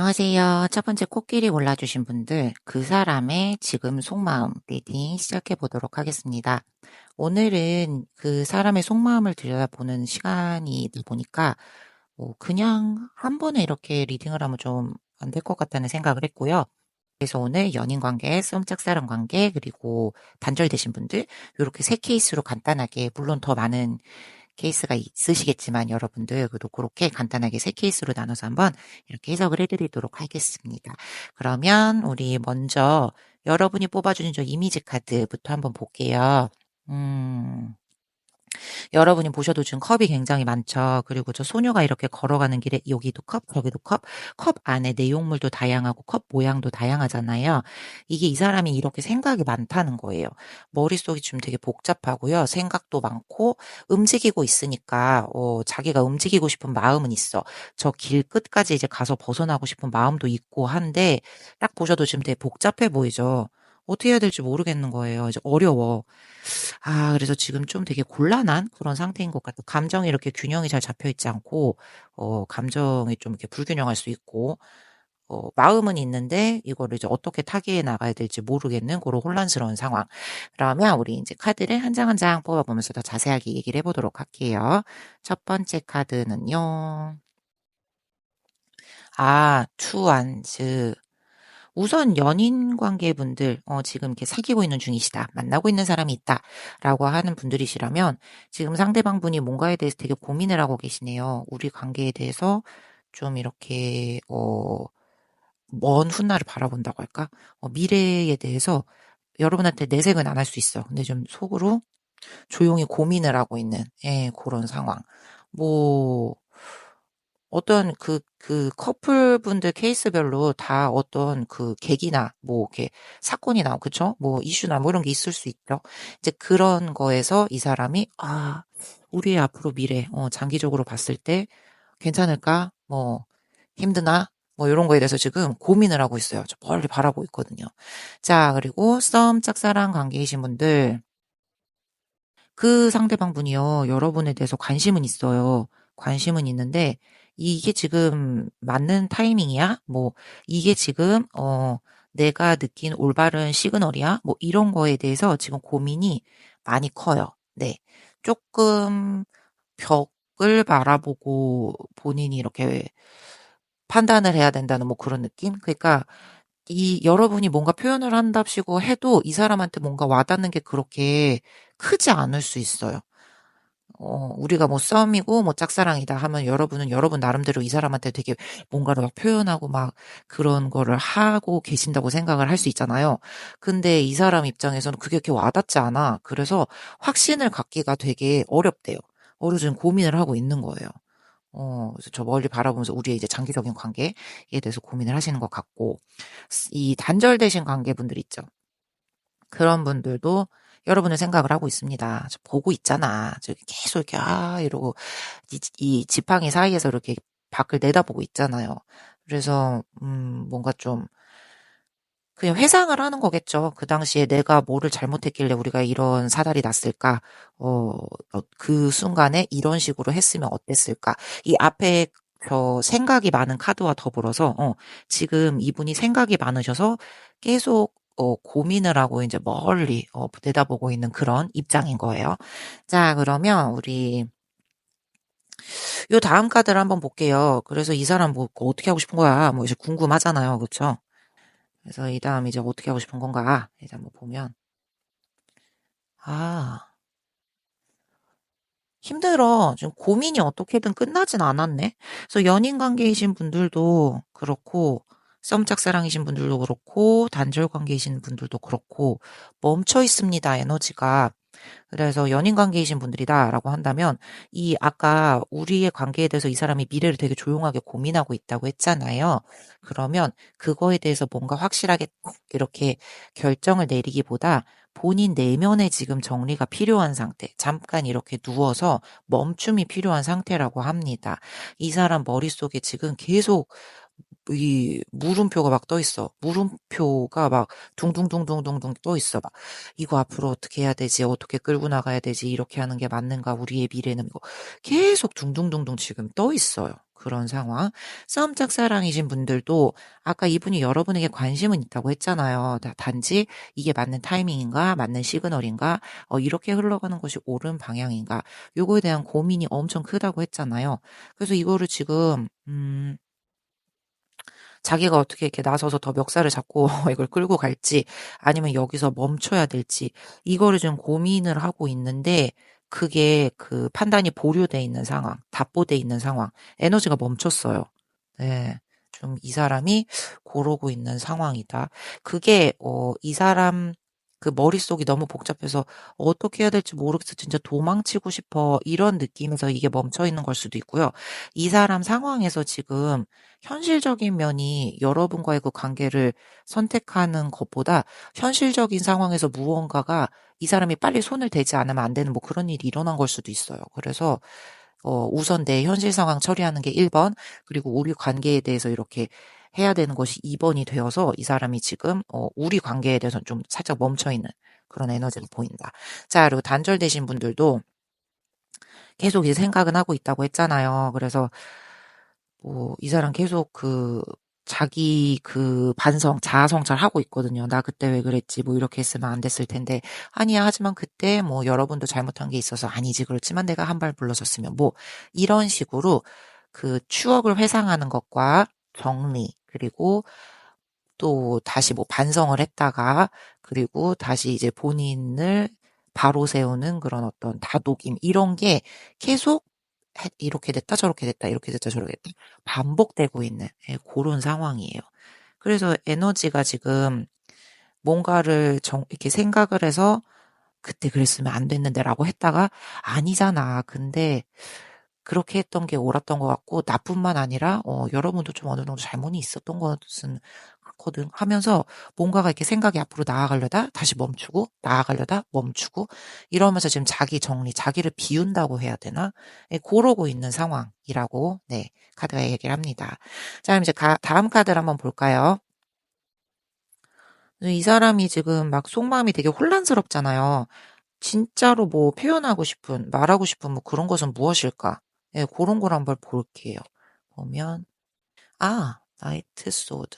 안녕하세요. 첫 번째 코끼리 골라주신 분들, 그 사람의 지금 속마음 리딩 시작해 보도록 하겠습니다. 오늘은 그 사람의 속마음을 들여다보는 시간이다 보니까, 그냥 한 번에 이렇게 리딩을 하면 좀 안 될 것 같다는 생각을 했고요. 그래서 오늘 연인 관계, 썸짝사랑 관계, 그리고 단절되신 분들, 이렇게 세 케이스로 간단하게, 물론 더 많은 케이스가 있으시겠지만 여러분들 그래도 그렇게 간단하게 세 케이스로 나눠서 한번 이렇게 해석을 해드리도록 하겠습니다. 그러면 우리 먼저 여러분이 뽑아주신 저 이미지 카드부터 한번 볼게요. 여러분이 보셔도 지금 컵이 굉장히 많죠. 그리고 저 소녀가 이렇게 걸어가는 길에 여기도 컵, 저기도 컵, 컵 안에 내용물도 다양하고 컵 모양도 다양하잖아요. 이게 이 사람이 이렇게 생각이 많다는 거예요. 머릿속이 좀 되게 복잡하고요. 생각도 많고 움직이고 있으니까 자기가 움직이고 싶은 마음은 있어. 저 길 끝까지 이제 가서 벗어나고 싶은 마음도 있고 한데 딱 보셔도 지금 되게 복잡해 보이죠. 어떻게 해야 될지 모르겠는 거예요. 이제 어려워. 그래서 지금 좀 되게 곤란한 그런 상태인 것 같아요. 감정이 이렇게 균형이 잘 잡혀 있지 않고, 감정이 좀 이렇게 불균형할 수 있고, 마음은 있는데 이거를 이제 어떻게 타개해 나가야 될지 모르겠는 그런 혼란스러운 상황. 그러면 우리 이제 카드를 한 장 한 장 뽑아보면서 더 자세하게 얘기를 해보도록 할게요. 첫 번째 카드는요. 투안즈. 우선 연인 관계분들, 지금 이렇게 사귀고 있는 중이시다. 만나고 있는 사람이 있다. 라고 하는 분들이시라면 지금 상대방 분이 뭔가에 대해서 되게 고민을 하고 계시네요. 우리 관계에 대해서 좀 이렇게, 먼 훗날을 바라본다고 할까? 미래에 대해서 여러분한테 내색은 안 할 수 있어. 근데 좀 속으로 조용히 고민을 하고 있는, 예, 그런 상황. 뭐, 어떤 그 커플분들 케이스별로 다 어떤 그 계기나 뭐 이렇게 사건이나 그쵸? 뭐 이슈나 뭐 이런 게 있을 수 있죠. 이제 그런 거에서 이 사람이 우리의 앞으로 미래 장기적으로 봤을 때 괜찮을까? 뭐 힘드나? 뭐 이런 거에 대해서 지금 고민을 하고 있어요. 저 멀리 바라보고 있거든요. 자, 그리고 썸 짝사랑 관계이신 분들 그 상대방 분이요. 여러분에 대해서 관심은 있어요. 관심은 있는데 이게 지금 맞는 타이밍이야? 뭐 이게 지금 내가 느낀 올바른 시그널이야? 뭐 이런 거에 대해서 지금 고민이 많이 커요. 네. 조금 벽을 바라보고 본인이 이렇게 판단을 해야 된다는 뭐 그런 느낌? 그러니까 이 여러분이 뭔가 표현을 한답시고 해도 이 사람한테 뭔가 와닿는 게 그렇게 크지 않을 수 있어요. 우리가 뭐 썸이고 뭐 짝사랑이다 하면 여러분은 여러분 나름대로 이 사람한테 되게 뭔가를 막 표현하고 막 그런 거를 하고 계신다고 생각을 할 수 있잖아요. 근데 이 사람 입장에서는 그게 그렇게 와닿지 않아. 그래서 확신을 갖기가 되게 어렵대요. 지금 고민을 하고 있는 거예요. 그래서 저 멀리 바라보면서 우리의 이제 장기적인 관계에 대해서 고민을 하시는 것 같고, 이 단절되신 관계분들 있죠. 그런 분들도 여러분의 생각을 하고 있습니다. 저 보고 있잖아. 저기 계속 이렇게, 이러고, 이 지팡이 사이에서 이렇게 밖을 내다보고 있잖아요. 그래서, 뭔가 좀, 그냥 회상을 하는 거겠죠. 그 당시에 내가 뭐를 잘못했길래 우리가 이런 사달이 났을까? 그 순간에 이런 식으로 했으면 어땠을까? 이 앞에 저 생각이 많은 카드와 더불어서, 지금 이분이 생각이 많으셔서 계속, 고민을 하고 이제 멀리, 내다보고 있는 그런 입장인 거예요. 자, 그러면 우리, 요 다음 카드를 한번 볼게요. 그래서 이 사람 뭐 어떻게 하고 싶은 거야? 뭐 이제 궁금하잖아요. 그쵸? 그래서 이 다음 이제 어떻게 하고 싶은 건가? 이제 한번 보면, 아, 힘들어. 지금 고민이 어떻게든 끝나진 않았네. 그래서 연인 관계이신 분들도 그렇고, 썸짝사랑이신 분들도 그렇고, 단절 관계이신 분들도 그렇고, 멈춰 있습니다, 에너지가. 그래서 연인 관계이신 분들이다라고 한다면, 이 아까 우리의 관계에 대해서 이 사람이 미래를 되게 조용하게 고민하고 있다고 했잖아요. 그러면 그거에 대해서 뭔가 확실하게 딱 이렇게 결정을 내리기보다 본인 내면에 지금 정리가 필요한 상태, 잠깐 이렇게 누워서 멈춤이 필요한 상태라고 합니다. 이 사람 머릿속에 지금 계속 이 물음표가 막 떠 있어. 물음표가 막 둥둥둥둥둥둥 떠 있어. 막 이거 앞으로 어떻게 해야 되지? 어떻게 끌고 나가야 되지? 이렇게 하는 게 맞는가? 우리의 미래는 이거 계속 둥둥둥둥 지금 떠 있어요. 그런 상황. 싸움 짝사랑이신 분들도 아까 이분이 여러분에게 관심은 있다고 했잖아요. 단지 이게 맞는 타이밍인가, 맞는 시그널인가, 이렇게 흘러가는 것이 옳은 방향인가, 요거에 대한 고민이 엄청 크다고 했잖아요. 그래서 이거를 지금 자기가 어떻게 이렇게 나서서 더 멱살을 잡고 이걸 끌고 갈지 아니면 여기서 멈춰야 될지 이거를 좀 고민을 하고 있는데, 그게 그 판단이 보류돼 있는 상황, 답보돼 있는 상황, 에너지가 멈췄어요. 네. 좀 이 사람이 고르고 있는 상황이다. 그게 이 사람 그 머릿속이 너무 복잡해서 '어떻게 해야 될지 모르겠어. 진짜 도망치고 싶어.' 이런 느낌에서 이게 멈춰 있는 걸 수도 있고요. 이 사람 상황에서 지금 현실적인 면이 여러분과의 그 관계를 선택하는 것보다 현실적인 상황에서 무언가가 이 사람이 빨리 손을 대지 않으면 안 되는 뭐 그런 일이 일어난 걸 수도 있어요. 그래서 우선 내 현실 상황 처리하는 게 1번, 그리고 우리 관계에 대해서 이렇게 해야 되는 것이 2번이 되어서 이 사람이 지금 우리 관계에 대해서는 좀 살짝 멈춰 있는 그런 에너지를 보인다. 자, 그리고 단절되신 분들도 계속 이제 생각은 하고 있다고 했잖아요. 그래서 뭐 이 사람 계속 자기 반성, 자아 성찰하고 있거든요. '나 그때 왜 그랬지. 뭐 이렇게 했으면 안 됐을 텐데. 아니야. 하지만 그때 뭐 여러분도 잘못한 게 있어서 아니지. 그렇지만 내가 한 발 물러섰으면.' 뭐 이런 식으로 그 추억을 회상하는 것과 정리, 그리고 또 다시 뭐 반성을 했다가, 그리고 다시 이제 본인을 바로 세우는 그런 어떤 다독임, 이런 게 계속 이렇게 됐다 저렇게 됐다 이렇게 됐다 저렇게 됐다 반복되고 있는 그런 상황이에요. 그래서 에너지가 지금 뭔가를 이렇게 생각을 해서 '그때 그랬으면 안 됐는데.'라고 했다가 '아니잖아. 근데 그렇게 했던 게 옳았던 것 같고, 나뿐만 아니라 여러분도 좀 어느 정도 잘못이 있었던 것은 같거든.' 하면서 뭔가가 이렇게 생각이 앞으로 나아가려다 다시 멈추고, 나아가려다 멈추고, 이러면서 지금 자기 정리, 자기를 비운다고 해야 되나? 예, 고러고 있는 상황이라고, 네, 카드가 얘기를 합니다. 자, 그럼 이제 다음 카드를 한번 볼까요? 이 사람이 지금 막 속마음이 되게 혼란스럽잖아요. 진짜로 뭐 표현하고 싶은, 말하고 싶은 뭐 그런 것은 무엇일까? 예, 고런 걸 한번 볼게요. 보면 나이트 소드.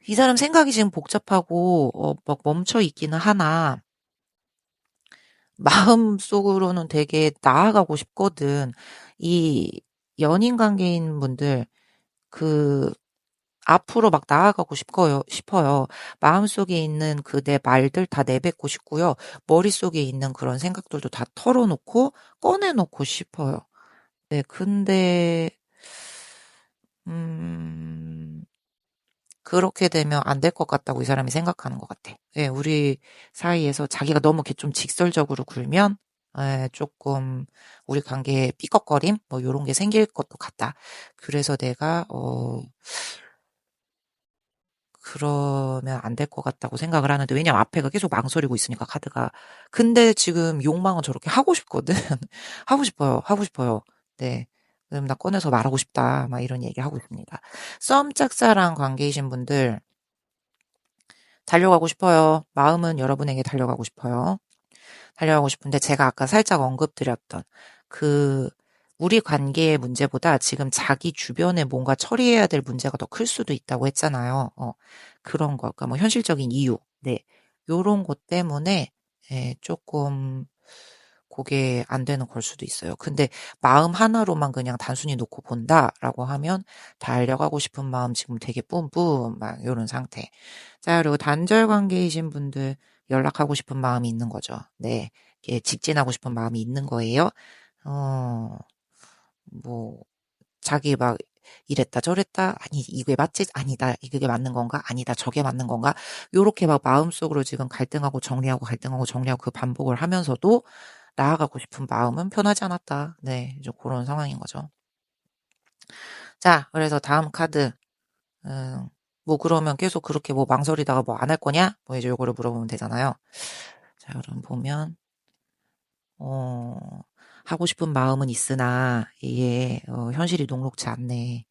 이 사람 생각이 지금 복잡하고 막 멈춰 있기는 하나 마음속으로는 되게 나아가고 싶거든. 이 연인 관계인 분들, 그 앞으로 막 나아가고 싶어요. 마음속에 있는 그 내 말들 다 내뱉고 싶고요. 머릿속에 있는 그런 생각들도 다 털어놓고 꺼내놓고 싶어요. 네, 근데 음 그렇게 되면 안 될 것 같다고 이 사람이 생각하는 것 같아. 예, 우리 사이에서 자기가 너무 이렇게 좀 직설적으로 굴면 조금 우리 관계에 삐걱거림 뭐 요런 게 생길 것도 같다. 그래서 내가 그러면 안 될 것 같다고 생각을 하는데, 왜냐면 앞에가 계속 망설이고 있으니까 카드가. 근데 지금 욕망은 저렇게 하고 싶거든. 하고 싶어요. 하고 싶어요. 네. 그럼 나 꺼내서 말하고 싶다. 막 이런 얘기 하고 있습니다. 썸 짝사랑 관계이신 분들, 달려가고 싶어요. 마음은 여러분에게 달려가고 싶어요. 달려가고 싶은데, 제가 아까 살짝 언급드렸던 그 우리 관계의 문제보다 지금 자기 주변에 뭔가 처리해야 될 문제가 더 클 수도 있다고 했잖아요. 그런 거, 그러니까 뭐 현실적인 이유, 네, 요런 것 때문에 조금 그게 안 되는 걸 수도 있어요. 근데 마음 하나로만 그냥 단순히 놓고 본다라고 하면 달려가고 싶은 마음 지금 되게 뿜뿜 막 요런 상태. 자, 그리고 단절 관계이신 분들, 연락하고 싶은 마음이 있는 거죠. 네. 이게 직진하고 싶은 마음이 있는 거예요. 어, 뭐, 자기 막 이랬다 저랬다, 아니 이게 맞지, 아니다 이게 맞는 건가, 아니다 저게 맞는 건가, 요렇게 막 마음속으로 지금 갈등하고 정리하고 갈등하고 정리하고 그 반복을 하면서도 나아가고 싶은 마음은 변하지 않았다. 네, 이제 그런 상황인 거죠. 자, 그래서 다음 카드. 뭐 그러면 계속 그렇게 뭐 망설이다가 뭐 안 할 거냐? 뭐 이제 요거를 물어보면 되잖아요. 자, 그럼 보면 어, 하고 싶은 마음은 있으나 이게 현실이 녹록지 않네.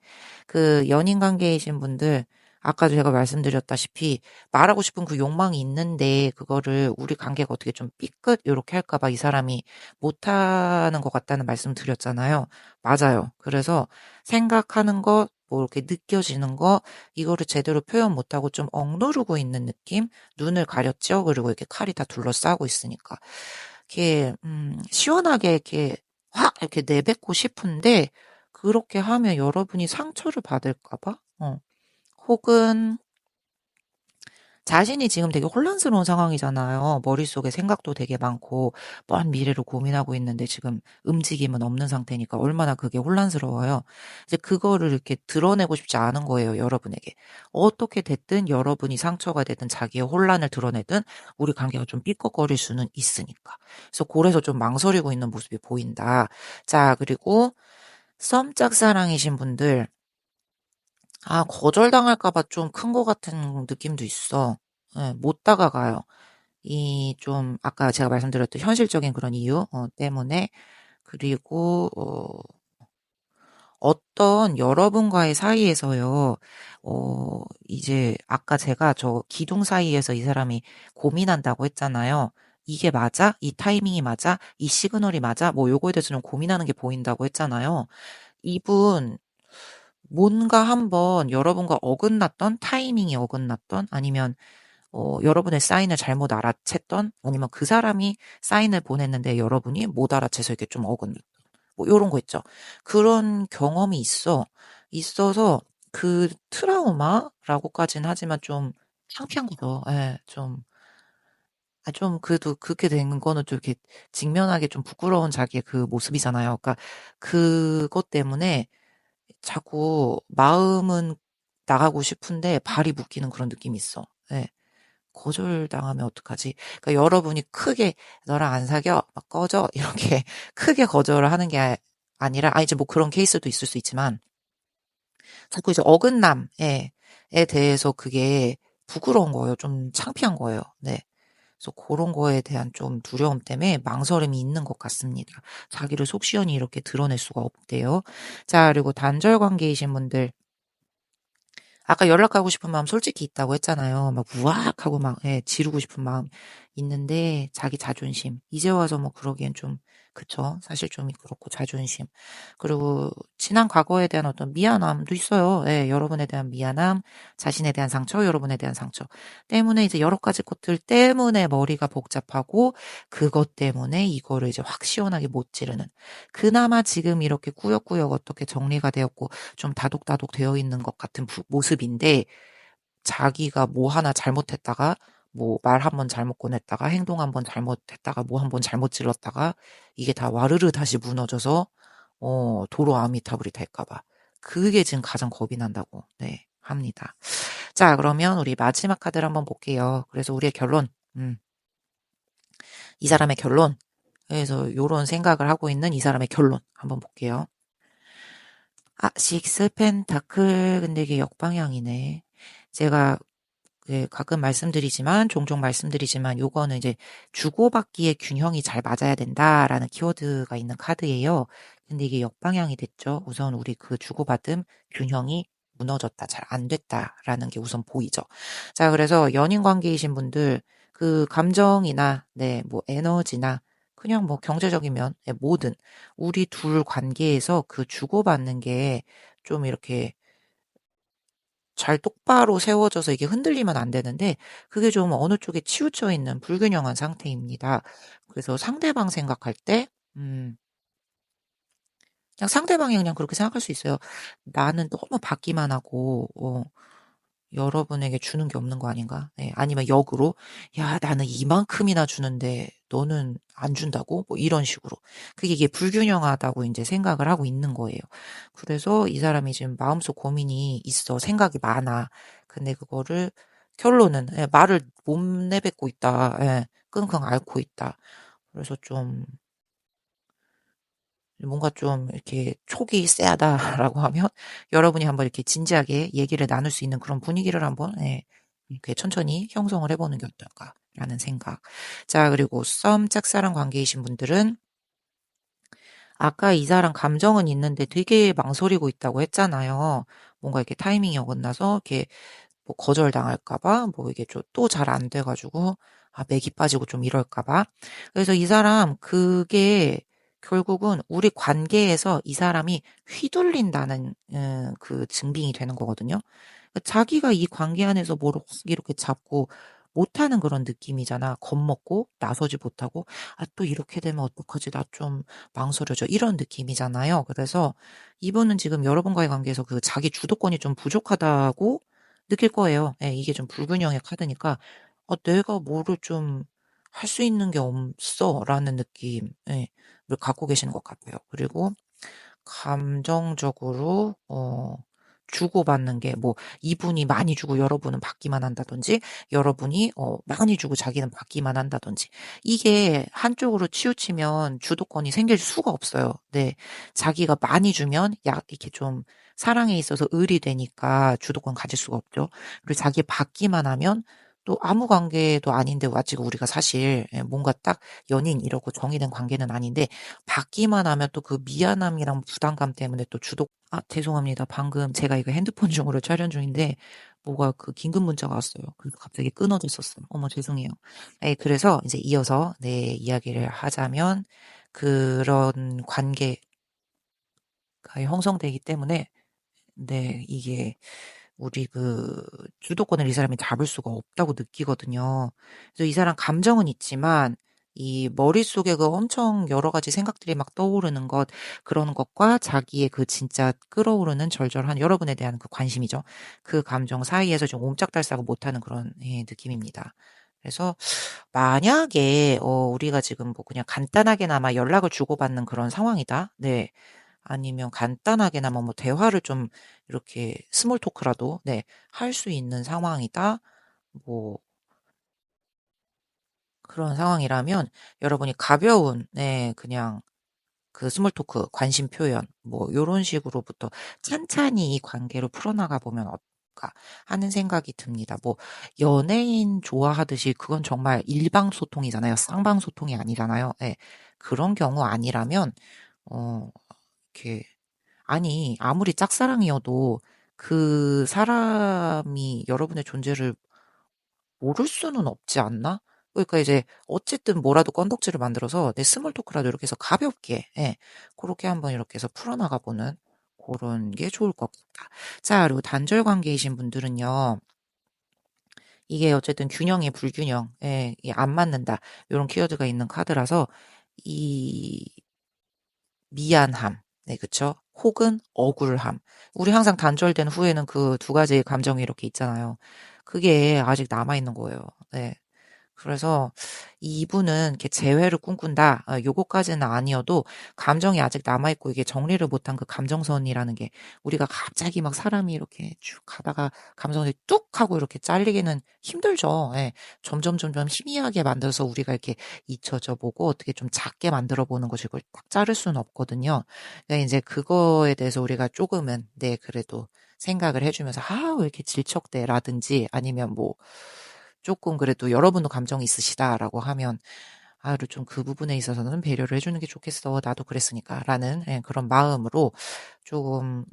그 연인 관계이신 분들, 아까 제가 말씀드렸다시피 말하고 싶은 그 욕망이 있는데 그거를 우리 관계가 어떻게 좀 삐끗 요렇게 할까 봐 이 사람이 못하는 것 같다는 말씀 드렸잖아요. 맞아요. 그래서 생각하는 것, 뭐 이렇게 느껴지는 거, 이거를 제대로 표현 못하고 좀 억누르고 있는 느낌? 눈을 가렸죠? 그리고 이렇게 칼이 다 둘러싸고 있으니까. 이렇게, 시원하게 이렇게 확 이렇게 내뱉고 싶은데, 그렇게 하면 여러분이 상처를 받을까 봐? 혹은 자신이 지금 되게 혼란스러운 상황이잖아요. 머릿속에 생각도 되게 많고 먼 미래를 고민하고 있는데 지금 움직임은 없는 상태니까 얼마나 그게 혼란스러워요. 이제 그거를 이렇게 드러내고 싶지 않은 거예요, 여러분에게. 어떻게 됐든 여러분이 상처가 되든 자기의 혼란을 드러내든 우리 관계가 좀 삐걱거릴 수는 있으니까. 그래서 좀 망설이고 있는 모습이 보인다. 자, 그리고 썸짝사랑이신 분들, 거절당할까 봐 좀 큰 것 같은 느낌도 있어. 예, 못 다가가요. 이 좀 아까 제가 말씀드렸던 현실적인 그런 이유 때문에. 그리고 어떤 여러분과의 사이에서요. 이제 아까 제가 저 기둥 사이에서 이 사람이 고민한다고 했잖아요. '이게 맞아? 이 타이밍이 맞아? 이 시그널이 맞아?' 뭐 요거에 대해서 좀 고민하는 게 보인다고 했잖아요. 이분 뭔가 한번 여러분과 어긋났던, 타이밍이 어긋났던, 아니면 여러분의 사인을 잘못 알아챘던, 아니면 그 사람이 사인을 보냈는데 여러분이 못 알아채서 이렇게 좀 어긋났던, 뭐 요런 거 있죠. 그런 경험이 있어서 그 트라우마라고까지는 하지만 좀 창피한 거죠. 예. 좀 그래도 그렇게 된 거는 좀 이렇게 직면하기 좀 부끄러운 자기의 그 모습이잖아요. 그러니까 그것 때문에 자꾸 마음은 나가고 싶은데 발이 묶이는 그런 느낌이 있어. 예. 거절당하면 어떡하지? 그러니까 여러분이 크게 "너랑 안 사겨. 막 꺼져." 이렇게 크게 거절을 하는 게 아니라, 이제 뭐 그런 케이스도 있을 수 있지만 자꾸 이제 어긋남에 대해서 그게 부끄러운 거예요. 좀 창피한 거예요. 네. 그래서 고런 거에 대한 좀 두려움 때문에 망설임이 있는 것 같습니다. 자기를 속 시원히 이렇게 드러낼 수가 없대요. 자, 그리고 단절 관계이신 분들, 아까 연락하고 싶은 마음 솔직히 있다고 했잖아요. 막 우악하고 막 지르고 싶은 마음 있는데 자기 자존심. 이제 와서 뭐 그러기엔 좀 그쵸. 사실 좀 그렇고 자존심. 그리고 지난 과거에 대한 어떤 미안함도 있어요. 예, 여러분에 대한 미안함, 자신에 대한 상처, 여러분에 대한 상처 때문에 이제 여러 가지 것들 때문에 머리가 복잡하고 그것 때문에 이거를 이제 확 시원하게 못 지르는. 그나마 지금 이렇게 꾸역꾸역 어떻게 정리가 되었고 좀 다독다독 되어 있는 것 같은 모습인데, 자기가 뭐 하나 잘못했다가, 뭐 말 한 번 잘못 꺼냈다가, 행동 한 번 잘못했다가, 뭐 한 번 잘못 질렀다가 이게 다 와르르 다시 무너져서 도로 아미타불이 될까 봐. 그게 지금 가장 겁이 난다고 합니다. 자, 그러면 우리 마지막 카드를 한번 볼게요. 그래서 우리의 결론, 이 사람의 결론, 그래서 요런 생각을 하고 있는 이 사람의 결론 한번 볼게요. 식스 펜타클. 근데 이게 역방향이네. 제가 가끔 말씀드리지만, 종종 말씀드리지만, 요거는 이제 주고받기의 균형이 잘 맞아야 된다라는 키워드가 있는 카드예요. 근데 이게 역방향이 됐죠. 우선 우리 그 주고받음 균형이 무너졌다, 잘 안 됐다라는 게 우선 보이죠. 자, 그래서 연인 관계이신 분들, 그 감정이나, 뭐 에너지나, 그냥 뭐 경제적이면 뭐든 우리 둘 관계에서 그 주고받는 게 좀 이렇게 잘 똑바로 세워져서 이게 흔들리면 안 되는데, 그게 좀 어느 쪽에 치우쳐 있는 불균형한 상태입니다. 그래서 상대방 생각할 때 그냥 상대방이 그냥 그렇게 생각할 수 있어요. '나는 너무 받기만 하고 여러분에게 주는 게 없는 거 아닌가?' 아니면 역으로 '야, 나는 이만큼이나 주는데 너는 안 준다고?' 뭐 이런 식으로. 그게 이게 불균형하다고 인제 생각을 하고 있는 거예요. 그래서 이 사람이 지금 마음속 고민이 있어. 생각이 많아. 근데 그거를 결론은 말을 못 내뱉고 있다. 끙끙 앓고 있다. 그래서 좀 뭔가 좀 이렇게 촉이 쎄하다라고 하면 여러분이 한번 이렇게 진지하게 얘기를 나눌 수 있는 그런 분위기를 한번 이렇게 천천히 형성을 해 보는 게 어떨까라는 생각. 자, 그리고 썸 짝사랑 관계이신 분들은 아까 이 사람 감정은 있는데 되게 망설이고 있다고 했잖아요. 뭔가 이렇게 타이밍이 어긋나서 이렇게 뭐 거절당할까 봐, 뭐 이게 좀 또 잘 안 돼 가지고 맥이 빠지고 좀 이럴까 봐. 그래서 이 사람 그게 결국은 우리 관계에서 이 사람이 휘둘린다는 그 증빙이 되는 거거든요. 자기가 이 관계 안에서 뭐를 확 이렇게 잡고 못하는 그런 느낌이잖아. 겁먹고 나서지 못하고 또 이렇게 되면 어떡하지? 나 좀 망설여져. 이런 느낌이잖아요. 그래서 이분은 지금 여러분과의 관계에서 그 자기 주도권이 좀 부족하다고 느낄 거예요. 예, 이게 좀 불균형의 카드니까 내가 뭐를 좀 할 수 있는 게 없어라는 느낌을 갖고 계시는 것 같아요. 그리고 감정적으로 주고받는 게 뭐 이분이 많이 주고 여러분은 받기만 한다든지 여러분이 많이 주고 자기는 받기만 한다든지 이게 한쪽으로 치우치면 주도권이 생길 수가 없어요. 네. 자기가 많이 주면 이렇게 좀 사랑에 있어서 을이 되니까 주도권 가질 수가 없죠. 그리고 자기 받기만 하면 또 아무 관계도 아닌데 아직 우리가 사실 뭔가 딱 연인 이러고 정의된 관계는 아닌데 받기만 하면 또 그 미안함이랑 부담감 때문에 또 죄송합니다. 방금 제가 이거 핸드폰 중으로 촬영 중인데 뭐가 그 긴급 문자가 왔어요. 그래서 갑자기 끊어졌었어요. 어머, 죄송해요. 그래서 이제 이어서 내 이야기를 하자면 그런 관계가 형성되기 때문에 네, 이게 우리 그 주도권을 이 사람이 잡을 수가 없다고 느끼거든요. 그래서 이 사람 감정은 있지만 이 머릿속에 그 엄청 여러 가지 생각들이 막 떠오르는 것, 그런 것과 자기의 그 진짜 끌어오르는 절절한 여러분에 대한 그 관심이죠. 그 감정 사이에서 좀 옴짝달싹 못하는 그런 느낌입니다. 그래서 만약에 우리가 지금 뭐 그냥 간단하게나마 연락을 주고받는 그런 상황이다. 네. 아니면 간단하게나마 뭐 대화를 좀 이렇게 스몰 토크라도 할 수 있는 상황이다. 뭐 그런 상황이라면 여러분이 가벼운 그냥 그 스몰 토크, 관심 표현 뭐 요런 식으로부터 찬찬히 이 관계를 풀어나가 보면 어떨까 하는 생각이 듭니다. 뭐 연예인 좋아하듯이 그건 정말 일방 소통이잖아요. 쌍방 소통이 아니잖아요. 예. 그런 경우 아니라면 어 이렇게 아니 아무리 짝사랑이어도 그 사람이 여러분의 존재를 모를 수는 없지 않나? 그러니까 이제 어쨌든 뭐라도 건덕지를 만들어서 내 스몰 토크라도 이렇게 해서 가볍게 고렇게 한번 이렇게 해서 풀어나가 보는 고런 게 좋을 것 같다. 자, 그리고 단절 관계이신 분들은요. 이게 어쨌든 균형의 불균형, 이게 안 맞는다. 요런 키워드가 있는 카드라서 이 미안함. 네, 그쵸? 혹은 억울함. 우리 항상 단절된 후에는 그 두 가지의 감정이 이렇게 있잖아요. 그게 아직 남아있는 거예요. 네. 그래서 이분은 이렇게 재회를 꿈꾼다. 요거까지는 아니어도 감정이 아직 남아있고 이게 정리를 못한 그 감정선이라는 게 우리가 갑자기 막 사람이 이렇게 쭉 가다가 감정이 뚝 하고 이렇게 잘리기는 힘들죠. 예. 점점 희미하게 만들어서 우리가 이렇게 잊혀져 보고 어떻게 좀 작게 만들어 보는 거지 그걸 딱 자를 수는 없거든요. 그러니까 이제 그거에 대해서 우리가 조금은 그래도 생각을 해주면서 왜 이렇게 질척대라든지 아니면 뭐 조금 그래도 여러분도 감정이 있으시다라고 하면 좀 그 부분에 있어서는 배려를 해주는 게 좋겠어. 나도 그랬으니까라는 그런 마음으로 조금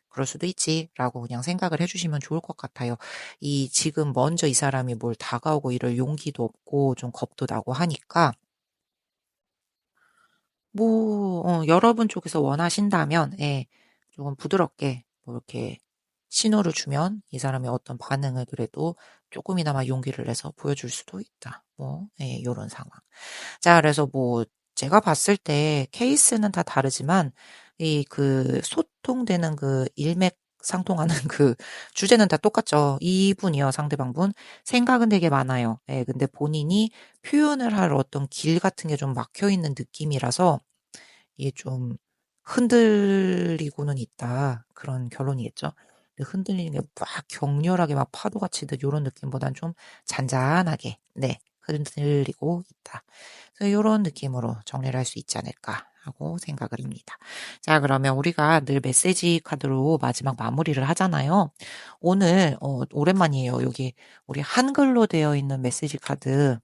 그럴 수도 있지라고 그냥 생각을 해주시면 좋을 것 같아요. 이 지금 먼저 이 사람이 뭘 다가오고 이럴 용기도 없고 좀 겁도 나고 하니까 뭐 여러분 쪽에서 원하신다면 조금 부드럽게 뭐 이렇게 신호를 주면 이 사람이 어떤 반응을 그래도 조금이나마 용기를 내서 보여줄 수도 있다. 뭐 요런 상황. 자, 그래서 뭐 제가 봤을 때 케이스는 다 다르지만 이 그 소통되는 그 일맥상통하는 그 주제는 다 똑같죠. 이분이요, 상대방분. 생각은 되게 많아요. 근데 본인이 표현을 할 어떤 길 같은 게 좀 막혀 있는 느낌이라서 이게 좀 흔들리고는 있다. 그런 결론이겠죠. 근데 흔들리는 게 막 격렬하게 막 파도가 치듯 요런 느낌보단 좀 잔잔하게 흔들리고 있다. 그래서 요런 느낌으로 정리를 할 수 있지 않을까 하고 생각을 합니다. 자, 그러면 우리가 늘 메시지 카드로 마지막 마무리를 하잖아요. 오늘 오랜만이에요. 여기 우리 한글로 되어 있는 메시지 카드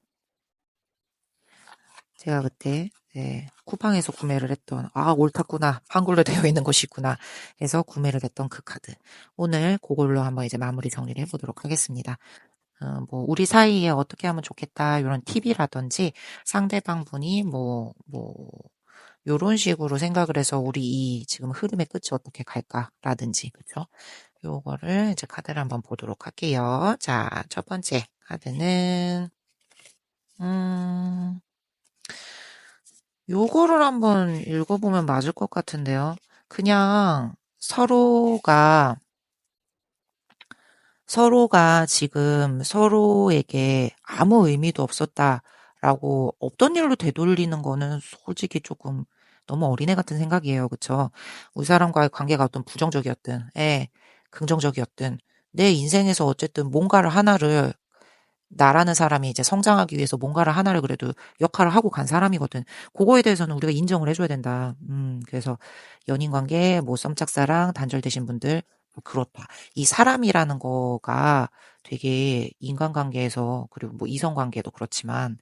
제가 그때 네, 쿠팡에서 구매를 했던, 아, 옳았구나. 한글로 되어 있는 것이 있구나. 해서 구매를 했던 그 카드. 오늘 그걸로 한번 이제 마무리 정리를 해보도록 하겠습니다. 뭐, 우리 사이에 어떻게 하면 좋겠다, 이런 팁이라든지, 상대방 분이 요런 식으로 생각을 해서 우리 이 지금 흐름의 끝이 어떻게 갈까라든지, 그쵸? 요거를 이제 카드를 한번 보도록 할게요. 자, 첫 번째 카드는, 음, 요거를 한번 읽어보면 맞을 것 같은데요. 그냥 서로가 지금 서로에게 아무 의미도 없었다라고 없던 일로 되돌리는 거는 솔직히 조금 너무 어린애 같은 생각이에요. 그쵸? 우리 사람과의 관계가 어떤 부정적이었든, 긍정적이었든, 내 인생에서 어쨌든 뭔가를 하나를 나라는 사람이 이제 성장하기 위해서 뭔가를 하나를 그래도 역할을 하고 간 사람이거든. 그거에 대해서는 우리가 인정을 해줘야 된다. 그래서 연인 관계, 뭐 썸짝사랑, 단절되신 분들, 그렇다. 이 사람이라는 거가 되게 인간관계에서, 그리고 뭐 이성관계도 그렇지만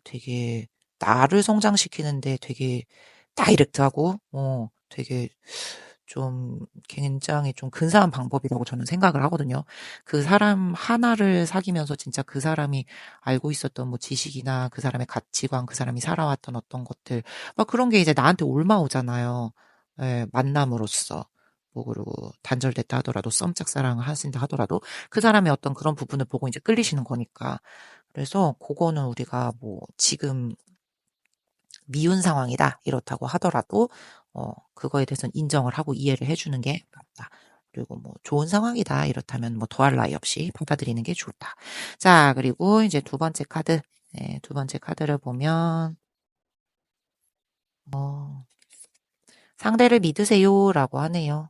되게 나를 성장시키는데 되게 다이렉트하고, 되게 좀 굉장히 좀 근사한 방법이라고 저는 생각을 하거든요. 그 사람 하나를 사귀면서 진짜 그 사람이 알고 있었던 뭐 지식이나 그 사람의 가치관, 그 사람이 살아왔던 어떤 것들, 막 그런 게 이제 나한테 옮아오잖아요. 예, 만남으로써. 뭐, 그리고 단절됐다 하더라도, 썸짝사랑을 하신다 하더라도, 그 사람의 어떤 그런 부분을 보고 이제 끌리시는 거니까. 그래서 그거는 우리가 뭐 지금 미운 상황이다 이렇다고 하더라도 그거에 대해서는 인정을 하고 이해를 해주는 게 맞다. 그리고 뭐 좋은 상황이다 이렇다면 뭐 더할 나위 없이 받아들이는 게 좋다. 자, 그리고 이제 두 번째 카드. 네, 두 번째 카드를 보면 어, 상대를 믿으세요라고 하네요.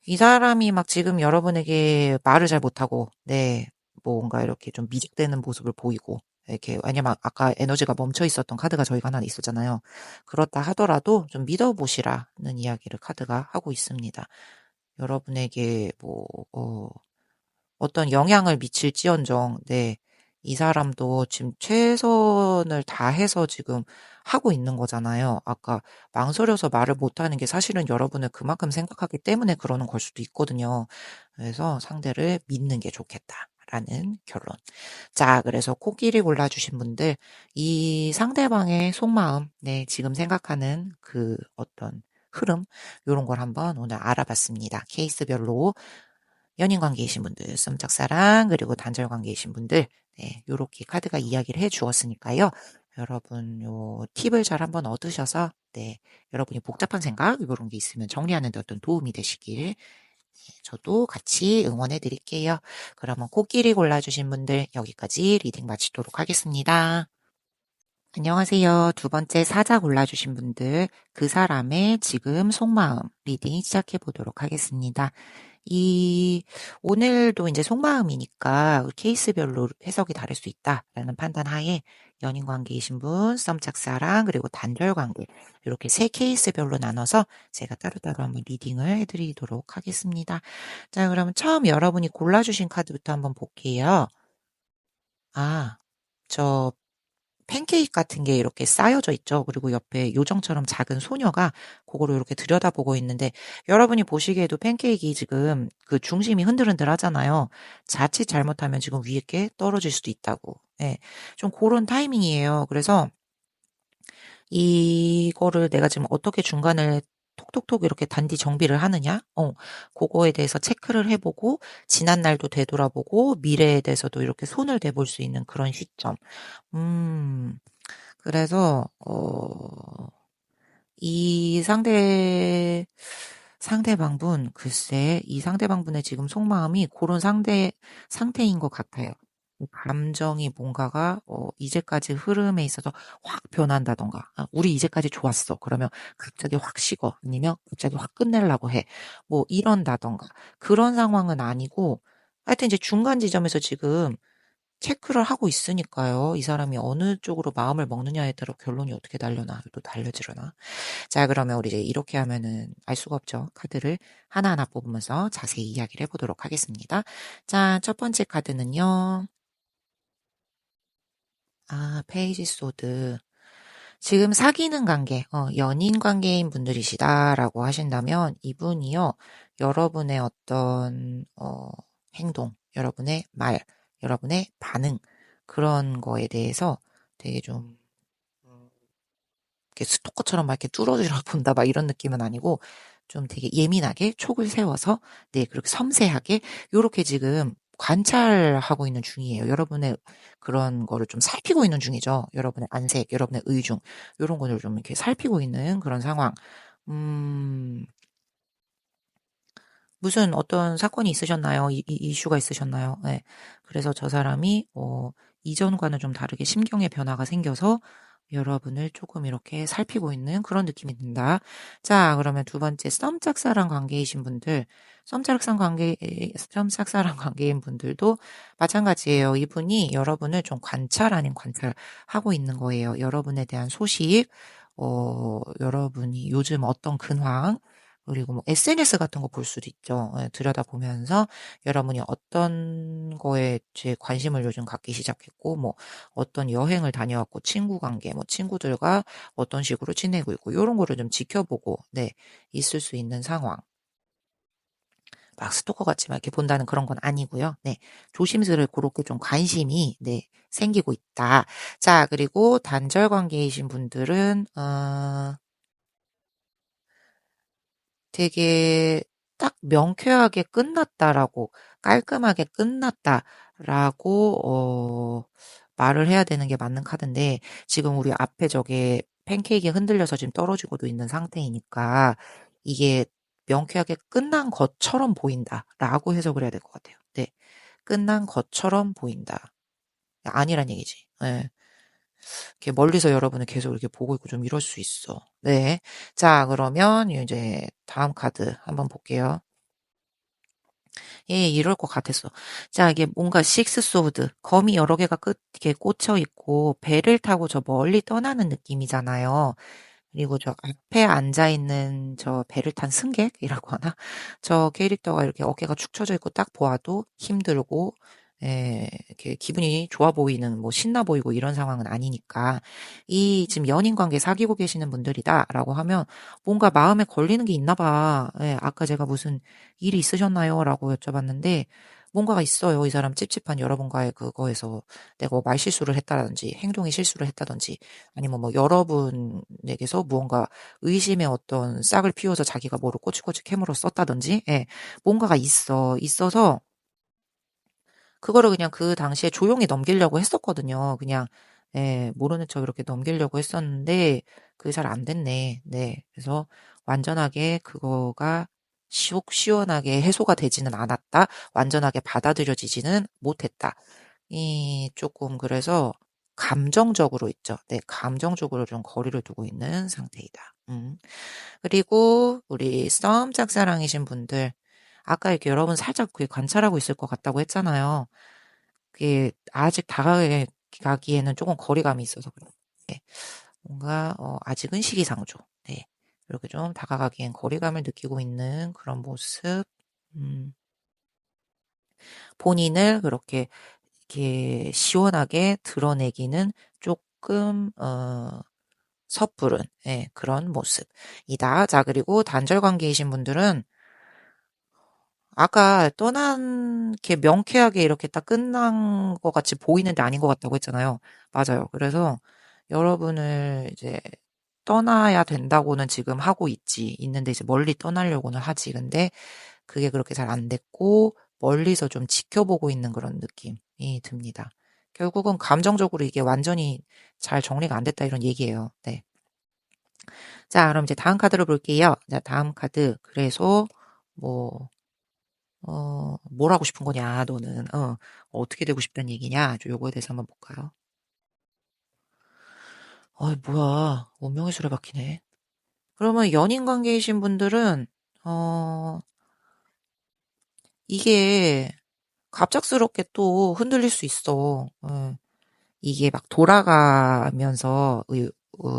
이 사람이 막 지금 여러분에게 말을 잘 못하고, 네, 뭔가 이렇게 좀 미적대는 모습을 보이고, 이렇게, 왜냐면 아까 에너지가 멈춰 있었던 카드가 저희가 하나 있었잖아요. 그렇다 하더라도 좀 믿어보시라는 이야기를 카드가 하고 있습니다. 여러분에게 어떤 영향을 미칠지언정, 네, 이 사람도 지금 최선을 다해서 지금 하고 있는 거잖아요. 아까 망설여서 말을 못하는 게 사실은 여러분을 그만큼 생각하기 때문에 그러는 걸 수도 있거든요. 그래서 상대를 믿는 게 좋겠다라는 결론. 자, 그래서 코끼리 골라주신 분들, 이 상대방의 속마음, 네, 지금 생각하는 그 어떤 흐름, 요런 걸 한번 오늘 알아봤습니다. 케이스별로 연인 관계이신 분들, 썸짝사랑, 그리고 단절 관계이신 분들, 네, 요렇게 카드가 이야기를 해 주었으니까요. 여러분, 요 팁을 잘 한번 얻으셔서, 네, 여러분이 복잡한 생각, 요런 게 있으면 정리하는 데 어떤 도움이 되시길, 저도 같이 응원해 드릴게요. 그러면 코끼리 골라주신 분들, 여기까지 리딩 마치도록 하겠습니다. 안녕하세요. 두 번째 사자 골라주신 분들, 그 사람의 지금 속마음 리딩 시작해 보도록 하겠습니다. 오늘도 이제 속마음이니까 케이스별로 해석이 다를 수 있다라는 판단 하에 연인 관계이신 분, 썸 짝사랑, 그리고 단절 관계. 이렇게 세 케이스별로 나눠서 제가 따로따로 한번 리딩을 해드리도록 하겠습니다. 자, 그러면 처음 여러분이 골라주신 카드부터 한번 볼게요. 아, 저 팬케이크 같은 게 이렇게 쌓여져 있죠. 그리고 옆에 요정처럼 작은 소녀가 그거를 이렇게 들여다보고 있는데 여러분이 보시기에도 팬케이크 지금 그 중심이 흔들흔들 하잖아요. 자칫 잘못하면 지금 위에 게 떨어질 수도 있다고. 예. 좀 그런 타이밍이에요. 그래서 이거를 내가 지금 어떻게 중간을 톡톡톡 이렇게 단디 정비를 하느냐? 그거에 대해서 체크를 해보고, 지난 날도 되돌아보고, 미래에 대해서도 이렇게 손을 대볼 수 있는 그런 시점. 음, 그래서 이 상대방분 글쎄 이 상대방분의 지금 속마음이 그런 상태인 것 같아요. 감정이 뭔가가 이제까지 흐름에 있어서 확 변한다던가 우리 이제까지 좋았어 그러면 갑자기 확 식어 아니면 갑자기 확 끝내려고 해 뭐 이런다던가 그런 상황은 아니고 하여튼 이제 중간 지점에서 지금 체크를 하고 있으니까요. 이 사람이 어느 쪽으로 마음을 먹느냐에 따라 결론이 어떻게 달려나, 또 달려지려나. 자, 그러면 우리 이제 이렇게 하면은 알 수가 없죠. 카드를 하나하나 뽑으면서 자세히 이야기를 해보도록 하겠습니다. 자, 첫 번째 카드는요. 페이지 소드. 지금 사귀는 관계, 연인 관계인 분들이시다라고 하신다면 이분이요, 여러분의 어떤, 행동, 여러분의 말, 여러분의 반응, 그런 거에 대해서 되게 좀, 이렇게 스토커처럼 막 이렇게 뚫어지러 본다, 막 이런 느낌은 아니고, 좀 되게 예민하게 촉을 세워서, 네, 그렇게 섬세하게, 요렇게 지금 관찰하고 있는 중이에요. 여러분의 그런 거를 좀 살피고 있는 중이죠. 여러분의 안색, 여러분의 의중, 요런 거를 좀 이렇게 살피고 있는 그런 상황. 음, 무슨 어떤 사건이 있으셨나요? 이슈가 있으셨나요? 네. 그래서 저 사람이, 이전과는 좀 다르게 심경의 변화가 생겨서 여러분을 조금 이렇게 살피고 있는 그런 느낌이 든다. 자, 그러면 두 번째, 썸짝사랑 관계이신 분들, 썸짝사랑 관계인 분들도 마찬가지예요. 이분이 여러분을 좀 관찰 아닌 관찰하고 있는 거예요. 여러분에 대한 소식, 여러분이 요즘 어떤 근황, 그리고 뭐 SNS 같은 거 볼 수도 있죠. 예, 들여다보면서 여러분이 어떤 거에 제 관심을 요즘 갖기 시작했고, 뭐 어떤 여행을 다녀왔고, 친구 관계, 뭐 친구들과 어떤 식으로 지내고 있고, 이런 거를 좀 지켜보고, 네, 있을 수 있는 상황. 막 스토커 같이 막 이렇게 본다는 그런 건 아니고요. 네, 조심스레 그렇게 좀 관심이, 네, 생기고 있다. 자, 그리고 단절 관계이신 분들은, 되게 딱 명쾌하게 끝났다라고, 깔끔하게 끝났다라고, 말을 해야 되는 게 맞는 카드인데, 지금 우리 앞에 저게 팬케이크에 흔들려서 지금 떨어지고도 있는 상태이니까, 이게 명쾌하게 끝난 것처럼 보인다라고 해석을 해야 될 것 같아요. 네. 끝난 것처럼 보인다. 아니란 얘기지. 네. 이렇게 멀리서 여러분을 계속 이렇게 보고 있고 좀 이럴 수 있어. 네. 자, 그러면 이제 다음 카드 한번 볼게요. 예, 이럴 것 같았어. 자, 이게 뭔가 식스 소드, 검이 여러 개가 이렇게 꽂혀 있고, 배를 타고 저 멀리 떠나는 느낌이잖아요. 그리고 저 앞에 앉아 있는 저 배를 탄 승객이라고 하나? 저 캐릭터가 이렇게 어깨가 축 처져 있고 딱 보아도 힘들고, 이렇게 기분이 좋아 보이는, 뭐 신나 보이고 이런 상황은 아니니까, 이 지금 연인 관계 사귀고 계시는 분들이다라고 하면 뭔가 마음에 걸리는 게 있나 봐. 예, 아까 제가 무슨 일이 있으셨나요? 라고 여쭤봤는데, 뭔가가 있어요. 이 사람 찝찝한 여러분과의 그거에서 내가 뭐 말실수를 했다든지, 행동에 실수를 했다든지, 아니면 뭐 여러분에게서 무언가 의심의 어떤 싹을 피워서 자기가 뭐를 꼬치꼬치 캐물어 썼다든지, 예, 뭔가가 있어서 그거를 그냥 그 당시에 조용히 넘기려고 했었거든요. 그냥, 예, 모르는 척 이렇게 넘기려고 했었는데, 그게 잘 안 됐네. 네. 그래서 완전하게 그거가 시원하게 해소가 되지는 않았다. 완전하게 받아들여지지는 못했다. 조금 그래서 감정적으로 있죠. 네, 감정적으로 좀 거리를 두고 있는 상태이다. 그리고 우리 썸 짝사랑이신 분들, 아까 이렇게 여러분 살짝 그게 관찰하고 있을 것 같다고 했잖아요. 그게 아직 다가가기에는 조금 거리감이 있어서 그래요. 네, 뭔가 아직은 시기상조. 네, 이렇게 좀 다가가기엔 거리감을 느끼고 있는 그런 모습. 음, 본인을 그렇게 이렇게 시원하게 드러내기는 조금 섣부른, 예, 그런 모습이다. 자, 그리고 단절 관계이신 분들은 아까 게 명쾌하게 이렇게 딱 끝난 것 같이 보이는데 아닌 것 같다고 했잖아요. 맞아요. 그래서 여러분을 이제 떠나야 된다고는 지금 하고 있는데 이제 멀리 떠나려고는 하지. 근데 그게 그렇게 잘 안 됐고, 멀리서 좀 지켜보고 있는 그런 느낌이 듭니다. 결국은 감정적으로 이게 완전히 잘 정리가 안 됐다 이런 얘기예요. 네. 자, 그럼 이제 다음 카드로 볼게요. 자, 다음 카드. 그래서, 뭐, 뭘 하고 싶은 거냐, 너는. 어떻게 되고 싶다는 얘기냐. 요거에 대해서 한번 볼까요? 뭐야. 운명의 수레바퀴네. 그러면 연인 관계이신 분들은, 어, 이게 갑작스럽게 또 흔들릴 수 있어. 이게 막 돌아가면서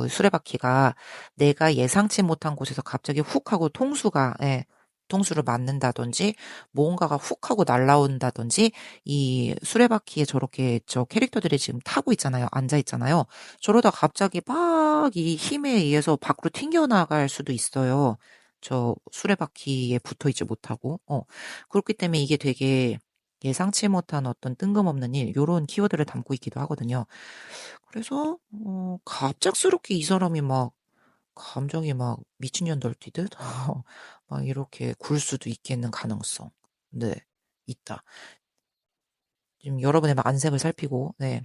수레바퀴가 내가 예상치 못한 곳에서 갑자기 훅 하고 통수가, 예, 뒤통수를 맞는다든지 뭔가가 훅 하고 날라온다든지 이 수레바퀴에 저렇게 저 캐릭터들이 지금 타고 있잖아요. 앉아 있잖아요. 저러다 갑자기 막 이 힘에 의해서 밖으로 튕겨나갈 수도 있어요. 저 수레바퀴에 붙어 있지 못하고. 그렇기 때문에 이게 되게 예상치 못한 어떤 뜬금없는 일 요런 키워드를 담고 있기도 하거든요. 그래서 갑작스럽게 이 사람이 막 감정이 막 미친년 널뛰듯 막 이렇게 굴 수도 있겠는 가능성. 네. 있다. 지금 여러분의 막 안색을 살피고 네.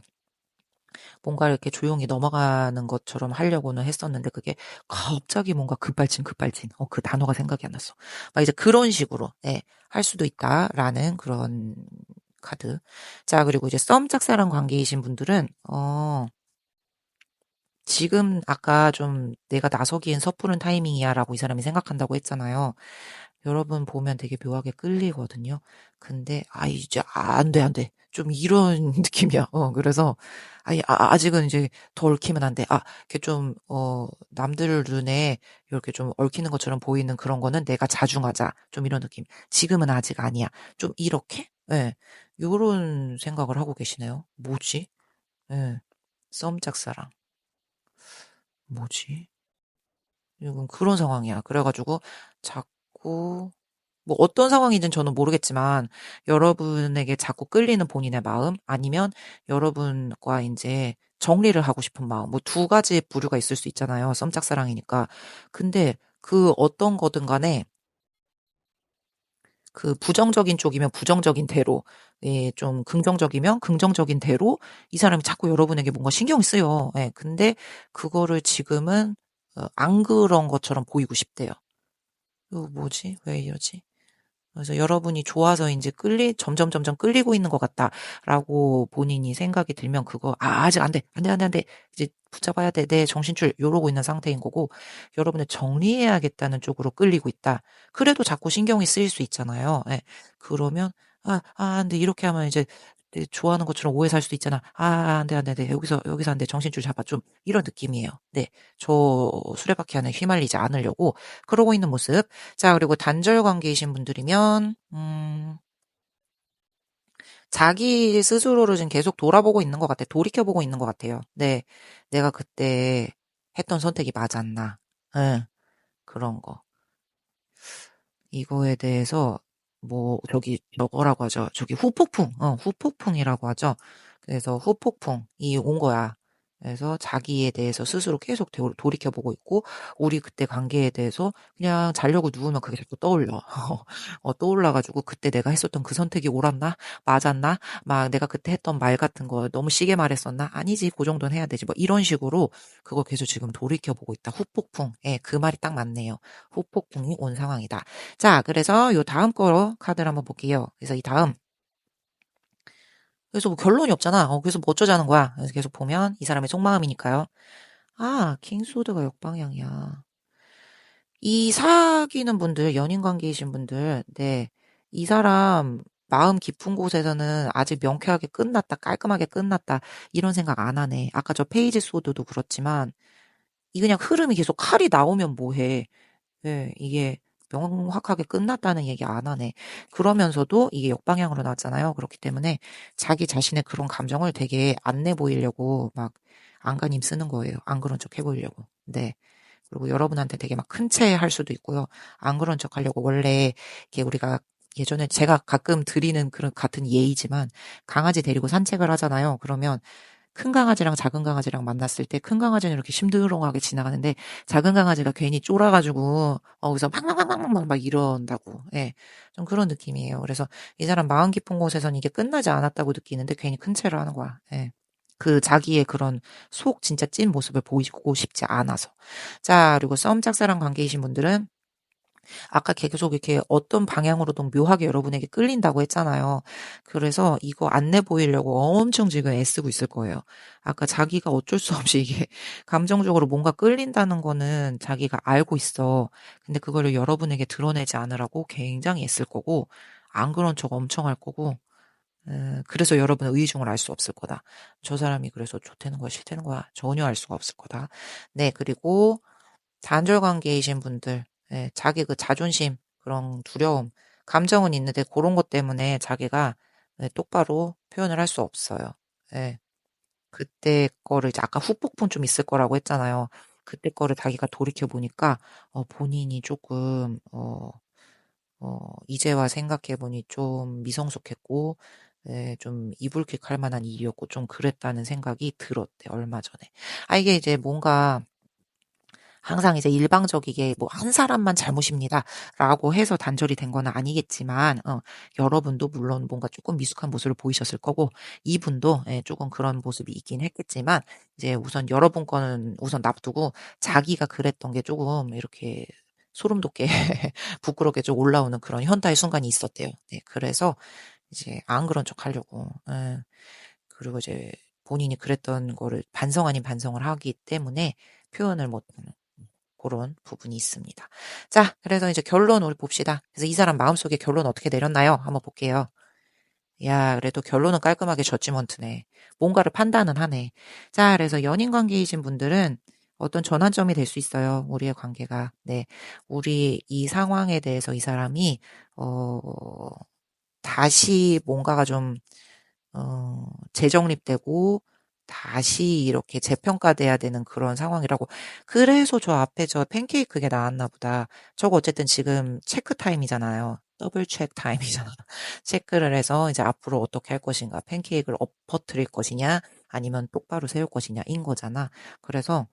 뭔가 이렇게 조용히 넘어가는 것처럼 하려고는 했었는데 그게 갑자기 뭔가 급발진. 그 단어가 생각이 안 났어. 막 이제 그런 식으로 네. 할 수도 있다라는 그런 카드. 자, 그리고 이제 썸 짝사랑 관계이신 분들은 지금 아까 좀 내가 나서기엔 섣부른 타이밍이야라고 이 사람이 생각한다고 했잖아요. 여러분 보면 되게 묘하게 끌리거든요. 근데 이제 안 돼. 좀 이런 느낌이야. 그래서 아직은 이제 더 얽히면 안 돼. 이렇게 좀 남들 눈에 이렇게 좀 얽히는 것처럼 보이는 그런 거는 내가 자중하자. 좀 이런 느낌. 지금은 아직 아니야. 좀 이렇게? 예. 요런 생각을 하고 계시네요. 뭐지? 예. 썸 짝사랑. 뭐지? 지금 그런 상황이야. 그래가지고 자꾸 뭐 어떤 상황이든 저는 모르겠지만 여러분에게 자꾸 끌리는 본인의 마음 아니면 여러분과 이제 정리를 하고 싶은 마음 뭐 두 가지 부류가 있을 수 있잖아요. 썸짝사랑이니까. 근데 그 어떤 거든 간에 그 부정적인 쪽이면 부정적인 대로, 예, 좀 긍정적이면 긍정적인 대로 이 사람이 자꾸 여러분에게 뭔가 신경이 쓰여. 예, 근데 그거를 지금은 안 그런 것처럼 보이고 싶대요. 이거 뭐지? 왜 이러지? 그래서 여러분이 좋아서 이제 점점 끌리고 있는 것 같다라고 본인이 생각이 들면 그거, 아직 안 돼. 안 돼, 안 돼, 안 돼. 이제 붙잡아야 돼. 내 정신줄 요러고 있는 상태인 거고, 여러분을 정리해야겠다는 쪽으로 끌리고 있다. 그래도 자꾸 신경이 쓰일 수 있잖아요. 예. 그러면, 안 돼. 이렇게 하면 이제 내 좋아하는 것처럼 오해 살 수도 있잖아. 안 돼, 안 돼, 안 돼. 여기서 안 돼. 정신줄 잡아. 좀, 이런 느낌이에요. 네. 저 수레바퀴 안에 휘말리지 않으려고 그러고 있는 모습. 자, 그리고 단절 관계이신 분들이면, 자기 스스로를 지금 계속 돌아보고 있는 것 같아요. 돌이켜보고 있는 것 같아요. 네. 내가 그때 했던 선택이 맞았나. 응, 그런 거. 이거에 대해서, 뭐, 저거라고 하죠. 후폭풍이라고 하죠. 그래서 후폭풍이 온 거야. 그래서 자기에 대해서 스스로 계속 돌이켜보고 있고, 우리 그때 관계에 대해서 그냥 자려고 누우면 그게 자꾸 떠올려. 떠올라가지고 그때 내가 했었던 그 선택이 옳았나? 맞았나? 막 내가 그때 했던 말 같은 거 너무 시게 말했었나? 아니지, 그 정도는 해야 되지. 뭐 이런 식으로 그거 계속 지금 돌이켜보고 있다. 후폭풍. 예, 그 말이 딱 맞네요. 후폭풍이 온 상황이다. 자, 그래서 요 다음 거 카드를 한번 볼게요. 그래서 이 다음. 그래서 뭐 결론이 없잖아. 그래서 뭐 어쩌자는 거야. 그래서 계속 보면 이 사람의 속마음이니까요. 킹소드가 역방향이야. 이 사귀는 분들, 연인 관계이신 분들, 네. 이 사람 마음 깊은 곳에서는 아직 명쾌하게 끝났다, 깔끔하게 끝났다, 이런 생각 안 하네. 아까 저 페이지 소드도 그렇지만, 이 그냥 흐름이 계속 칼이 나오면 뭐해. 네, 이게 명확하게 끝났다는 얘기 안 하네. 그러면서도 이게 역방향으로 나왔잖아요. 그렇기 때문에 자기 자신의 그런 감정을 되게 안 내 보이려고 막 안간힘 쓰는 거예요. 안 그런 척 해 보이려고. 네. 그리고 여러분한테 되게 막 큰 채 할 수도 있고요. 안 그런 척 하려고 원래 이게 우리가 예전에 제가 가끔 드리는 그런 같은 예이지만 강아지 데리고 산책을 하잖아요. 그러면 큰 강아지랑 작은 강아지랑 만났을 때 큰 강아지는 이렇게 심드렁하게 지나가는데 작은 강아지가 괜히 쫄아가지고 거기서 막 이런다고. 예. 좀 그런 느낌이에요. 그래서 이 사람 마음 깊은 곳에선 이게 끝나지 않았다고 느끼는데 괜히 큰 채를 하는 거야. 예. 그 자기의 그런 속 진짜 찐 모습을 보이고 싶지 않아서. 자, 그리고 썸 짝사랑 관계이신 분들은 아까 계속 이렇게 어떤 방향으로든 묘하게 여러분에게 끌린다고 했잖아요. 그래서 이거 안 내 보이려고 엄청 지금 애쓰고 있을 거예요. 아까 자기가 어쩔 수 없이 이게 감정적으로 뭔가 끌린다는 거는 자기가 알고 있어. 근데 그거를 여러분에게 드러내지 않으라고 굉장히 애쓸 거고, 안 그런 척 엄청 할 거고, 그래서 여러분의 의중을 알 수 없을 거다. 저 사람이 그래서 좋다는 거야, 싫다는 거야. 전혀 알 수가 없을 거다. 네, 그리고 단절 관계이신 분들, 예, 자기 그 자존심, 그런 두려움, 감정은 있는데 그런 것 때문에 자기가 네 똑바로 표현을 할 수 없어요. 예. 그때 거를 이제 아까 후폭풍 좀 있을 거라고 했잖아요. 그때 거를 자기가 돌이켜 보니까 본인이 쪼끔 이제와 생각해 보니 좀 미성숙했고 예 좀 이불킥할 만한 일이었고 좀 그랬다는 생각이 들었대요 얼마 전에. 이게 이제 뭔가 항상 이제 일방적이게 뭐 '한 사람만 잘못입니다.'라고 해서 단절이 된 건 아니겠지만 여러분도 물론 뭔가 쪼끔 미숙한 모습을 보이셨을 거고 이분도 예 쪼금 그런 모습이 있긴 했겠지만 이제 우선 여러분 거는 우선 놔두고 자기가 그랬던 게 쪼금 이렇게 소름 돋게 부끄럽게 좀 올라오는 그런 현타의 순간이 있었대요. 네 그래서 이제 안 그런 척하려고 예 그리고 이제 본인이 그랬던 거를 반성 아닌 반성을 하기 때문에 표현을 못하는 고런 부분이 있습니다. 자 그래서 이제 결론 우리 봅시다. 그래서 이 사람 마음속에 결론 어떻게 내렸나요? 한번 볼게요. 야 그래도 결론은 깔끔하게 저지먼트네. 뭔가를 판단은 하네. 자 그래서 연인 관계이신 분들은 어떤 전환점이 될 수 있어요, 우리의 관계가. 네. 우리 이 상황에 대해서 이 사람이 어 다시 뭔가가 좀 재정립되고 다시 이렇게 재평가돼야 되는 그런 상황이라고 그래서 저 앞에 저 팬케이크 그게 나왔나 보다. 저거 어쨌든 지금 체크 타임이잖아요. 더블 체크 타임이잖아. 체크를 해서 이제 앞으로 어떻게 할 것인가. 팬케이크를 엎어뜨릴 것이냐 아니면 똑바로 세울 것이냐인 거잖아. 그래서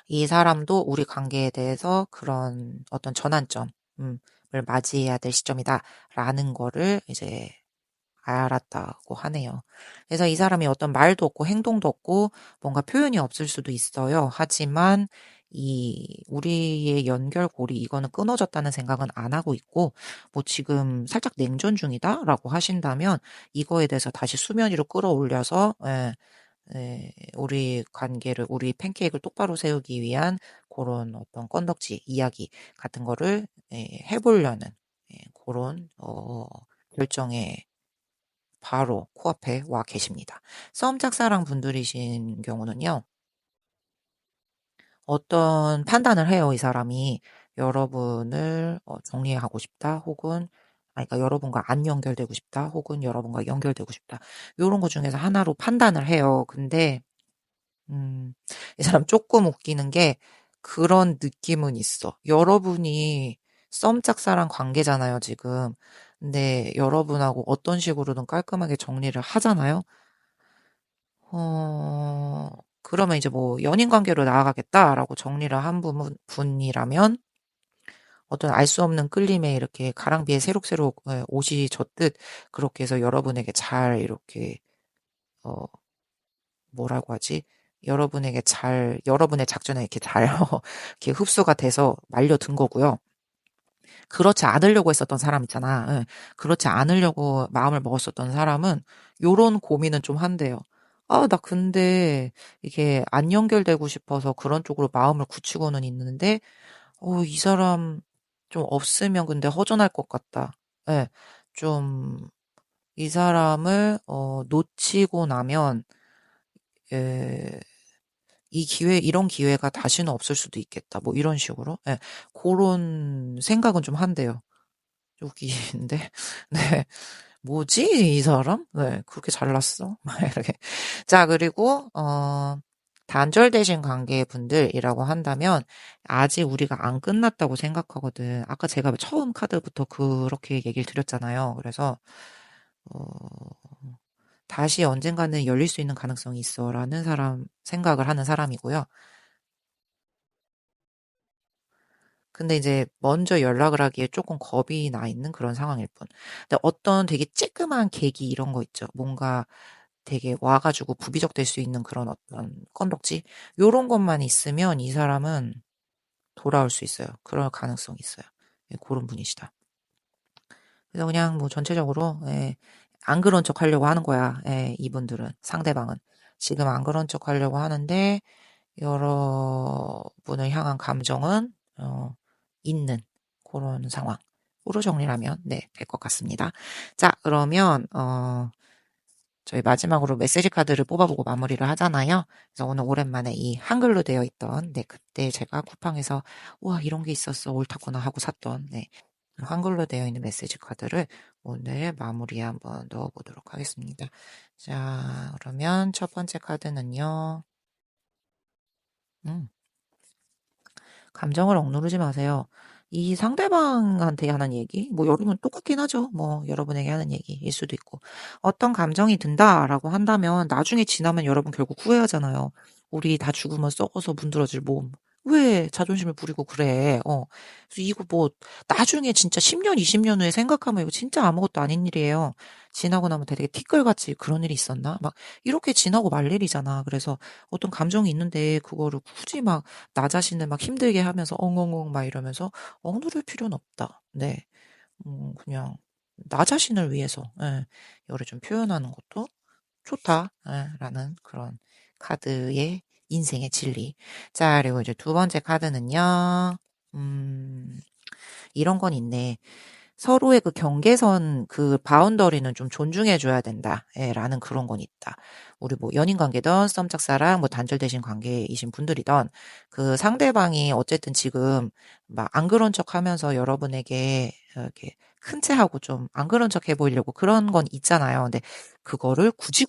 이 사람도 우리 관계에 대해서 그런 어떤 전환점 을 맞이해야 될 시점이다라는 거를 이제 알았다고 하네요. 그래서 이 사람이 어떤 말도 없고 행동도 없고 뭔가 표현이 없을 수도 있어요. 하지만 이 우리의 연결고리 이거는 끊어졌다는 생각은 안 하고 있고 뭐 지금 살짝 냉전 중이다라고 하신다면 이거에 대해서 다시 수면 위로 끌어올려서 우리 관계를 우리 팬케이크를 똑바로 세우기 위한 그런 어떤 건덕지 이야기 같은 거를 해 보려는 그런 결정에 바로 코앞에 와 계십니다. 썸 짝사랑 분들이신 경우는요. 어떤 판단을 해요, 이 사람이. 여러분을 정리하고 싶다 혹은 그러니까 여러분과 안 연결되고 싶다 혹은 여러분과 연결되고 싶다. 요런 것 중에서 하나로 판단을 해요. 근데 이 사람 쪼끔 웃기는 게 그런 느낌은 있어. 여러분이 썸 짝사랑 관계잖아요, 지금. 근데 여러분하고 어떤 식으로든 깔끔하게 정리를 하잖아요. 어 그러면 이제 뭐 "연인 관계로 나아가겠다."라고 정리를 한 분이라면 어떤 알 수 없는 끌림에 이렇게 가랑비에 새록새록 옷이 젖듯 그렇게 해서 여러분에게 잘 이렇게 어 뭐라고 하지? 여러분에게 잘 여러분의 작전에 이렇게 잘 이렇게 흡수가 돼서 말려든 거고요. 그렇지 않으려고 했었던 사람 있잖아. 예. 그렇지 않으려고 마음을 먹었었던 사람은 요런 고민은 좀 한대요. '아 나 근데 이게 안 연결되고 싶어서 그런 쪽으로 마음을 굳히고는 있는데 이 사람 좀 없으면 근데 허전할 것 같다.' 예. 좀 이 사람을 놓치고 나면 예 '이 기회 이런 기회가 다시는 없을 수도 있겠다.' 뭐 이런 식으로 예 고런 생각은 좀 한대요. 웃기는데 네. '뭐지 이 사람? 네 그렇게 잘났어?' 막 이렇게. 자 그리고 단절되신 관계분들이라고 한다면 아직 우리가 안 끝났다고 생각하거든. 아까 제가 처음 카드부터 그렇게 얘기를 드렸잖아요. 그래서 어 '다시 언젠가는 열릴 수 있는 가능성이 있어.'라는 사람 생각을 하는 사람이고요. 근데 이제 먼저 연락을 하기에 쪼끔 겁이 나 있는 그런 상황일 뿐. 근데 어떤 되게 쬐끄만 계기 이런 거 있죠. 뭔가 되게 와 가지고 부비적될 수 있는 그런 어떤 건덕지 요런 것만 있으면 이 사람은 돌아올 수 있어요. 그럴 가능성이 있어요. 예 고런 분이시다. 그래서 그냥 뭐 전체적으로 안 그런 척하려고 하는 거야 이분들은 상대방은. 지금 안 그런 척하려고 하는데 여러분을 향한 감정은 있는 그런 상황으로 정리를 하면 네 될 것 같습니다. 자 그러면 저희 마지막으로 메시지 카드를 뽑아 보고 마무리를 하잖아요. 그래서 오늘 오랜만에 이 한글로 되어 있던 네 그때 제가 쿠팡에서 '우와 이런 게 있었어. 옳았구나.' 하고 샀던 네 한글로 되어 있는 메시지 카드를 오늘 마무리에 한번 넣어보도록 하겠습니다. 자, 그러면 첫 번째 카드는요. 음, 감정을 억누르지 마세요. 이 상대방한테 하는 얘기, 뭐 여러분 똑같긴 하죠. 뭐 여러분에게 하는 얘기일 수도 있고. 어떤 감정이 든다라고 한다면 나중에 지나면 여러분 결국 후회하잖아요. 우리 다 죽으면 썩어서 문드러질 몸. 왜 자존심을 부리고 그래? 그래서 이거 뭐 나중에 진짜 10년, 20년 후에 생각하면 이거 진짜 아무것도 아닌 일이에요. 지나고 나면 되게 티끌같이 그런 일이 있었나? 막 이렇게 지나고 말 일이잖아. 그래서 어떤 감정이 있는데 그거를 굳이 막 나 자신을 막 힘들게 하면서 엉엉엉 막 이러면서 억누를 필요는 없다. 네. 그냥 나 자신을 위해서, 예, 이거를 좀 표현하는 것도 좋다. 예, 라는 그런 카드의 인생의 진리. 자, 그리고 이제 두 번째 카드는요. 음, 이런 건 있네. 서로의 그 경계선, 그 바운더리는 좀 존중해줘야 된다. 예, 라는 그런 건 있다. 우리 뭐 연인 관계든 썸짝사랑 뭐 단절되신 관계이신 분들이든 그 상대방이 어쨌든 지금 막 안 그런 척 하면서 여러분에게 이렇게 큰 채하고 좀 안 그런 척 해보이려고 그런 건 있잖아요. 근데 그거를 굳이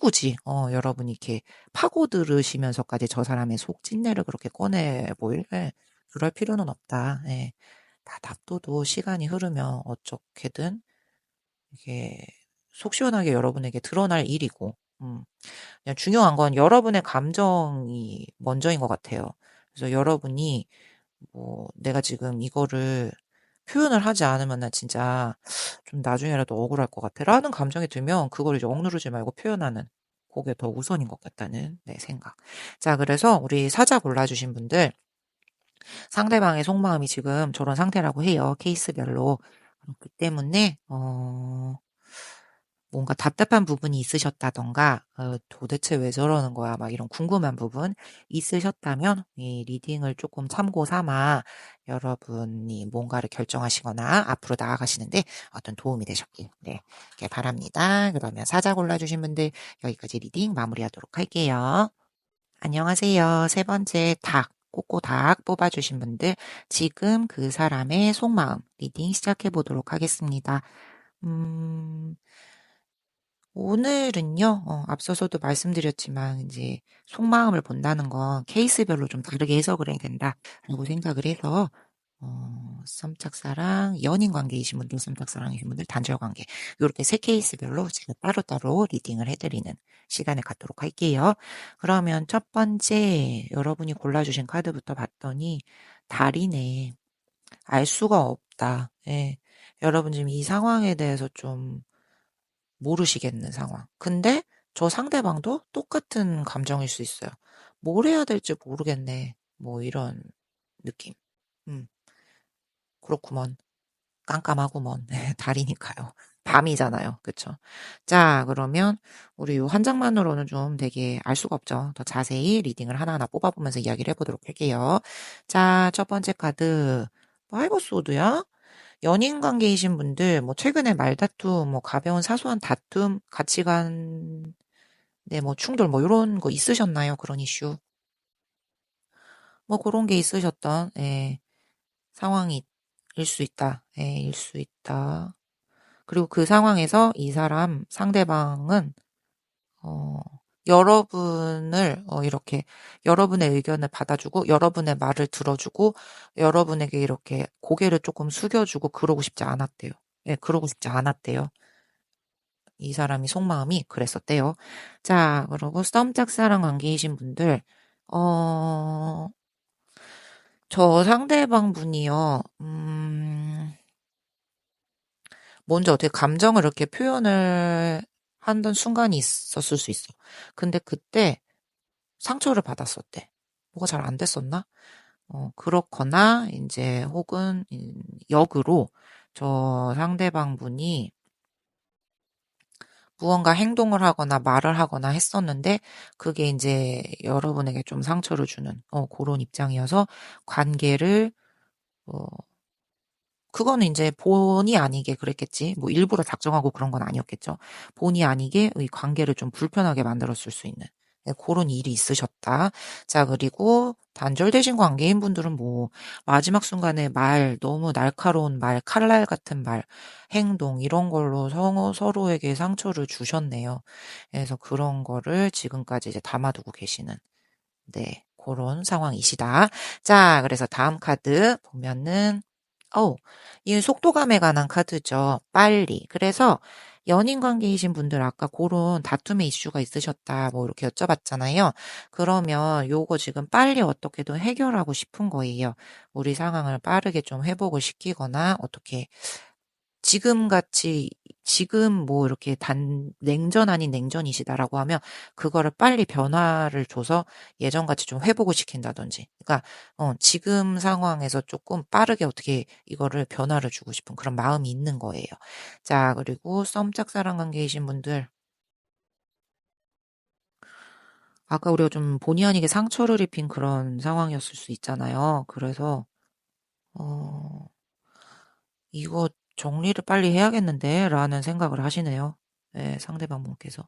여러분이 이렇게 파고들으시면서까지 저 사람의 속 찐내를 그렇게 꺼내 보일, 예, 그럴 필요는 없다. 예. 다 놔둬도 시간이 흐르면 어떻게든 이게 속 시원하게 여러분에게 드러날 일이고, 그냥 중요한 건 여러분의 감정이 먼저인 것 같아요. 그래서 여러분이 뭐 내가 지금 이거를 표현을 하지 않으면 나 진짜 좀 나중에라도 억울할 것 같아. 라는 감정이 들면 그걸 이제 억누르지 말고 표현하는 그게 더 우선인 것 같다는 내 생각. 자, 그래서 우리 사자 골라주신 분들 상대방의 속마음이 지금 저런 상태라고 해요. 케이스별로. 그렇기 때문에 뭔가 답답한 부분이 있으셨다던가 도대체 왜 저러는 거야? 막 이런 궁금한 부분 있으셨다면 이 리딩을 조금 참고 삼아 여러분이 뭔가를 결정하시거나 앞으로 나아가시는데 어떤 도움이 되셨길 네, 이렇게 바랍니다. 그러면 사자 골라주신 분들 여기까지 리딩 마무리하도록 할게요. 안녕하세요. 세 번째 닭, 꼬꼬닭 뽑아주신 분들, 지금 그 사람의 속마음 리딩 시작해 보도록 하겠습니다. 음, 오늘은요, 앞서서도 말씀드렸지만, 이제, 속마음을 본다는 건 케이스별로 좀 다르게 해석을 해야 된다라고 생각을 해서, 썸짝사랑, 연인 관계이신 분들, 썸짝사랑이신 분들, 단절 관계. 이렇게 세 케이스별로 제가 따로따로 리딩을 해드리는 시간을 갖도록 할게요. 그러면 첫 번째, 여러분이 골라주신 카드부터 봤더니, 달이네. 알 수가 없다. 예. 여러분 지금 이 상황에 대해서 좀 모르시겠는 상황. 근데 저 상대방도 똑같은 감정일 수 있어요. 뭘 해야 될지 모르겠네. 뭐 이런 느낌. 음, 그렇구먼. 깜깜하구먼. 달이니까요. 밤이잖아요. 그쵸? 자, 그러면 우리 요 한 장만으로는 좀 되게 알 수가 없죠. 더 자세히 리딩을 하나하나 뽑아보면서 이야기를 해보도록 할게요. 자, 첫 번째 카드. 파이브 소드야? 연인 관계이신 분들, 뭐, 최근에 말다툼, 뭐, 가벼운 사소한 다툼, 가치관, 네, 뭐, 충돌, 뭐, 이런 거 있으셨나요? 그런 이슈. 뭐, 그런 게 있으셨던, 예, 상황이 일 수 있다. 예, 일 수 있다. 그리고 그 상황에서 이 사람, 상대방은, 어, 여러분을, 이렇게, 여러분의 의견을 받아주고, 여러분의 말을 들어주고, 여러분에게 이렇게 고개를 조금 숙여주고, 그러고 싶지 않았대요. 예, 그러고 싶지 않았대요. 이 사람이 속마음이 그랬었대요. 자, 그리고 썸짝사랑 관계이신 분들, 어, 저 상대방 분이요, 먼저 어떻게 감정을 이렇게 표현을 한던 순간이 있었을 수 있어. 근데 그때 상처를 받았었대. 뭐가 잘 안 됐었나? 그렇거나, 이제, 혹은, 역으로, 저 상대방 분이 무언가 행동을 하거나 말을 하거나 했었는데 그게 이제 여러분에게 좀 상처를 주는 그런 입장이어서 관계를 어 그거는 이제 본의 아니게 그랬겠지. 뭐 일부러 작정하고 그런 건 아니었겠죠. 본의 아니게 이 관계를 좀 불편하게 만들었을 수 있는. 네, 그런 일이 있으셨다. 자, 그리고 단절되신 관계인 분들은 뭐, 마지막 순간에 말, 너무 날카로운 말, 칼날 같은 말, 행동, 이런 걸로 서로에게 상처를 주셨네요. 그래서 그런 거를 지금까지 이제 담아두고 계시는, 네, 그런 상황이시다. 자, 그래서 다음 카드 보면은, 이 속도감에 관한 카드죠. 빨리. 그래서 연인 관계이신 분들 아까 그런 다툼의 이슈가 있으셨다. 뭐 이렇게 여쭤봤잖아요. 그러면 요거 지금 빨리 어떻게든 해결하고 싶은 거예요. 우리 상황을 빠르게 좀 회복을 시키거나 어떻게 지금 뭐 이렇게 냉전 아닌 냉전이시다라고 하면 그거를 빨리 변화를 줘서 예전같이 좀 회복을 시킨다든지. 그러니까 지금 상황에서 조금 빠르게 어떻게 이거를 변화를 주고 싶은 그런 마음이 있는 거예요. 자, 그리고 썸짝사랑 관계이신 분들 아까 우리가 좀 본의 아니게 상처를 입힌 그런 상황이었을 수 있잖아요. 그래서 어 '이거 정리를 빨리 해야겠는데.'라는 생각을 하시네요. 예, 상대방분께서.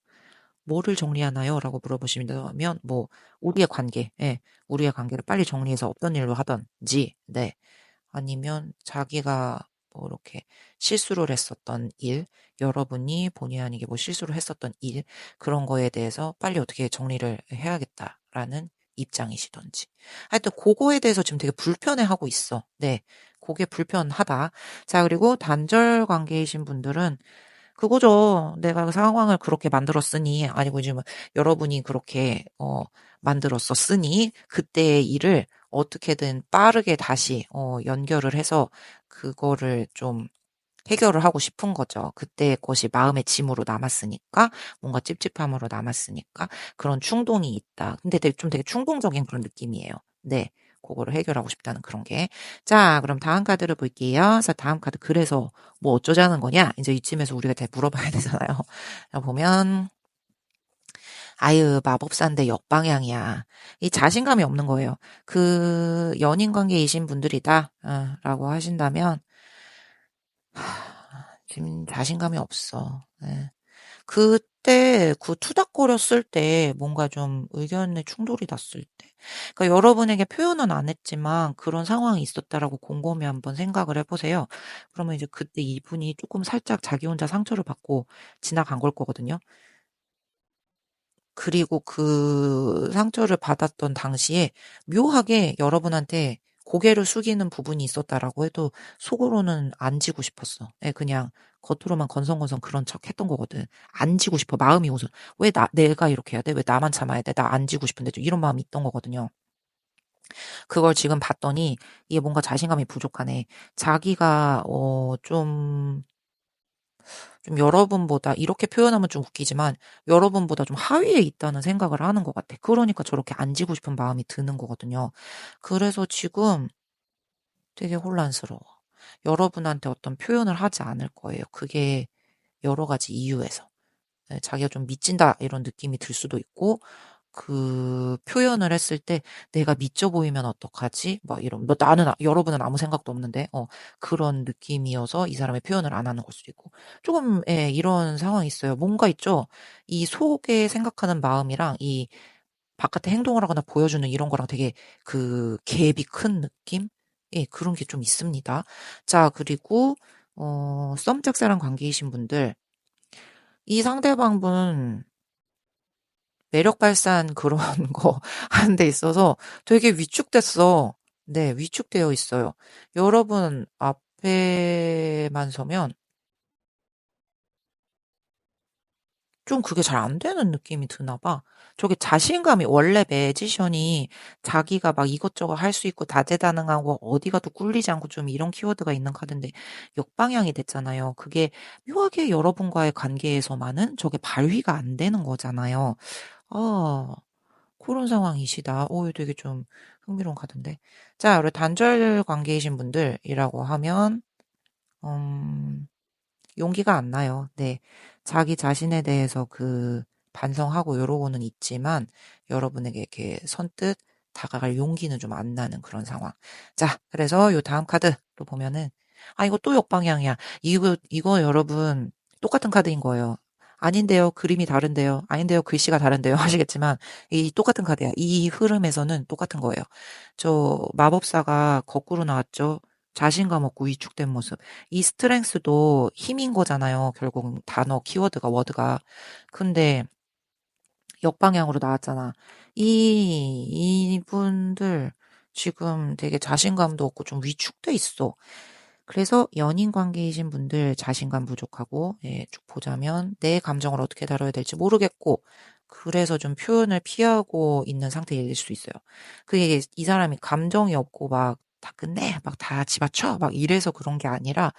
"뭐를 정리하나요?"라고 물어보신다면 뭐 우리의 관계, 예, 우리의 관계를 빨리 정리해서 없던 일로 하든지, 네. 아니면 자기가 뭐 이렇게 실수를 했었던 일, 여러분이 본의 아니게 뭐 실수를 했었던 일, 그런 거에 대해서 빨리 어떻게 정리를 해야겠다라는 입장이시든지. 하여튼 고거에 대해서 지금 되게 불편해하고 있어. 네. 고게 불편하다. 자, 그리고 단절 관계이신 분들은 그거죠. 내가 그 상황을 그렇게 만들었으니, 아니고 지금 여러분이 그렇게 만들었었으니 그때의 일을 어떻게든 빠르게 다시 연결을 해서 그거를 좀 해결을 하고 싶은 거죠. 그때의 것이 마음의 짐으로 남았으니까, 뭔가 찝찝함으로 남았으니까 그런 충동이 있다. 근데 되게 충동적인 그런 느낌이에요. 네. 그거를 해결하고 싶다는 그런 게. 자, 그럼 다음 카드를 볼게요. 그래서 다음 카드, 그래서 뭐 어쩌자는 거냐? 이제 이쯤에서 우리가 다 물어봐야 되잖아요. 자, 보면 아유, 마법사인데 역방향이야. 이 자신감이 없는 거예요. 그 연인 관계이신 분들이다. 라고 하신다면 지금 자신감이 없어. 예. 그때 그 투닥거렸을 때 뭔가 좀 의견의 충돌이 났을 때, 그러니까 여러분에게 표현은 안 했지만 그런 상황이 있었다라고 곰곰이 한번 생각을 해 보세요. 그러면 이제 그때 이분이 조금 살짝 자기 혼자 상처를 받고 지나간 걸 거거든요. 그리고 그 상처를 받았던 당시에 묘하게 여러분한테 고개를 숙이는 부분이 있었다라고 해도 속으로는 안 지고 싶었어. 예, 그냥 겉으로만 건성건성 그런 척 했던 거거든. 안 지고 싶어. 마음이 우선. 왜 내가 이렇게 해야 돼? 왜 나만 참아야 돼? 나 안 지고 싶은데 좀 이런 마음이 있던 거거든요. 그걸 지금 봤더니 이게 뭔가 자신감이 부족하네. 자기가 좀 여러분보다, 이렇게 표현하면 좀 웃기지만 여러분보다 좀 하위에 있다는 생각을 하는 것 같아. 그러니까 저렇게 앉고 싶은 마음이 드는 거거든요. 그래서 지금 되게 혼란스러워. 여러분한테 어떤 표현을 하지 않을 거예요. 그게 여러 가지 이유에서. 예, 자기가 좀 미친다 이런 느낌이 들 수도 있고, 그 표현을 했을 때 '내가 미쳐 보이면 어떡하지?' 막 이런, 뭐 나는 여러분은 아무 생각도 없는데 그런 느낌이어서 이 사람의 표현을 안 하는 걸 수도 있고. 조금, 예, 이런 상황이 있어요. 뭔가 있죠. 이 속에 생각하는 마음이랑 이 바깥에 행동을 하거나 보여주는 이런 거랑 되게 그 갭이 큰 느낌? 예, 그런 게 좀 있습니다. 자, 그리고 썸짝사랑 관계이신 분들, 이 상대방분 매력 발산 그런 거 하는 데 있어서 되게 위축됐어. 네, 위축되어 있어요. 여러분 앞에만 서면 좀 그게 잘 안 되는 느낌이 드나 봐. 저게 자신감이, 원래 매지션이 자기가 막 이것저것 할 수 있고 다재다능하고 어디 가도 꿀리지 않고 좀 이런 키워드가 있는 카드인데 역방향이 됐잖아요. 그게 묘하게 여러분과의 관계에서만은 저게 발휘가 안 되는 거잖아요. 아. 그런 상황이시다. 이거 되게 좀 흥미로운 카드인데. 자, 우리 단절 관계이신 분들이라고 하면 음 용기가 안 나요. 네. 자기 자신에 대해서 그 반성하고 요러고는 있지만 여러분에게 이렇게 선뜻 다가갈 용기는 좀 안 나는 그런 상황. 자, 그래서 요 다음 카드 또 보면은 이거 또 역방향이야. 이거 여러분 똑같은 카드인 거예요. 아닌데요. 그림이 다른데요. 아닌데요. 글씨가 다른데요. 하시겠지만 이 똑같은 카드야. 이 흐름에서는 똑같은 거예요. 저 마법사가 거꾸로 나왔죠. 자신감 없고 위축된 모습. 이 스트렝스도 힘인 거잖아요. 결국 단어, 키워드가, 워드가. 근데 역방향으로 나왔잖아. 이분들 지금 되게 자신감도 없고 좀 위축돼 있어. 그래서 연인 관계이신 분들 자신감 부족하고, 예, 쭉 보자면 내 감정을 어떻게 다뤄야 될지 모르겠고, 그래서 좀 표현을 피하고 있는 상태일 수 있어요. 그게 이 사람이 감정이 없고 막 다 끝내, 막 다 집어쳐, 막 이래서 그런 게 아니라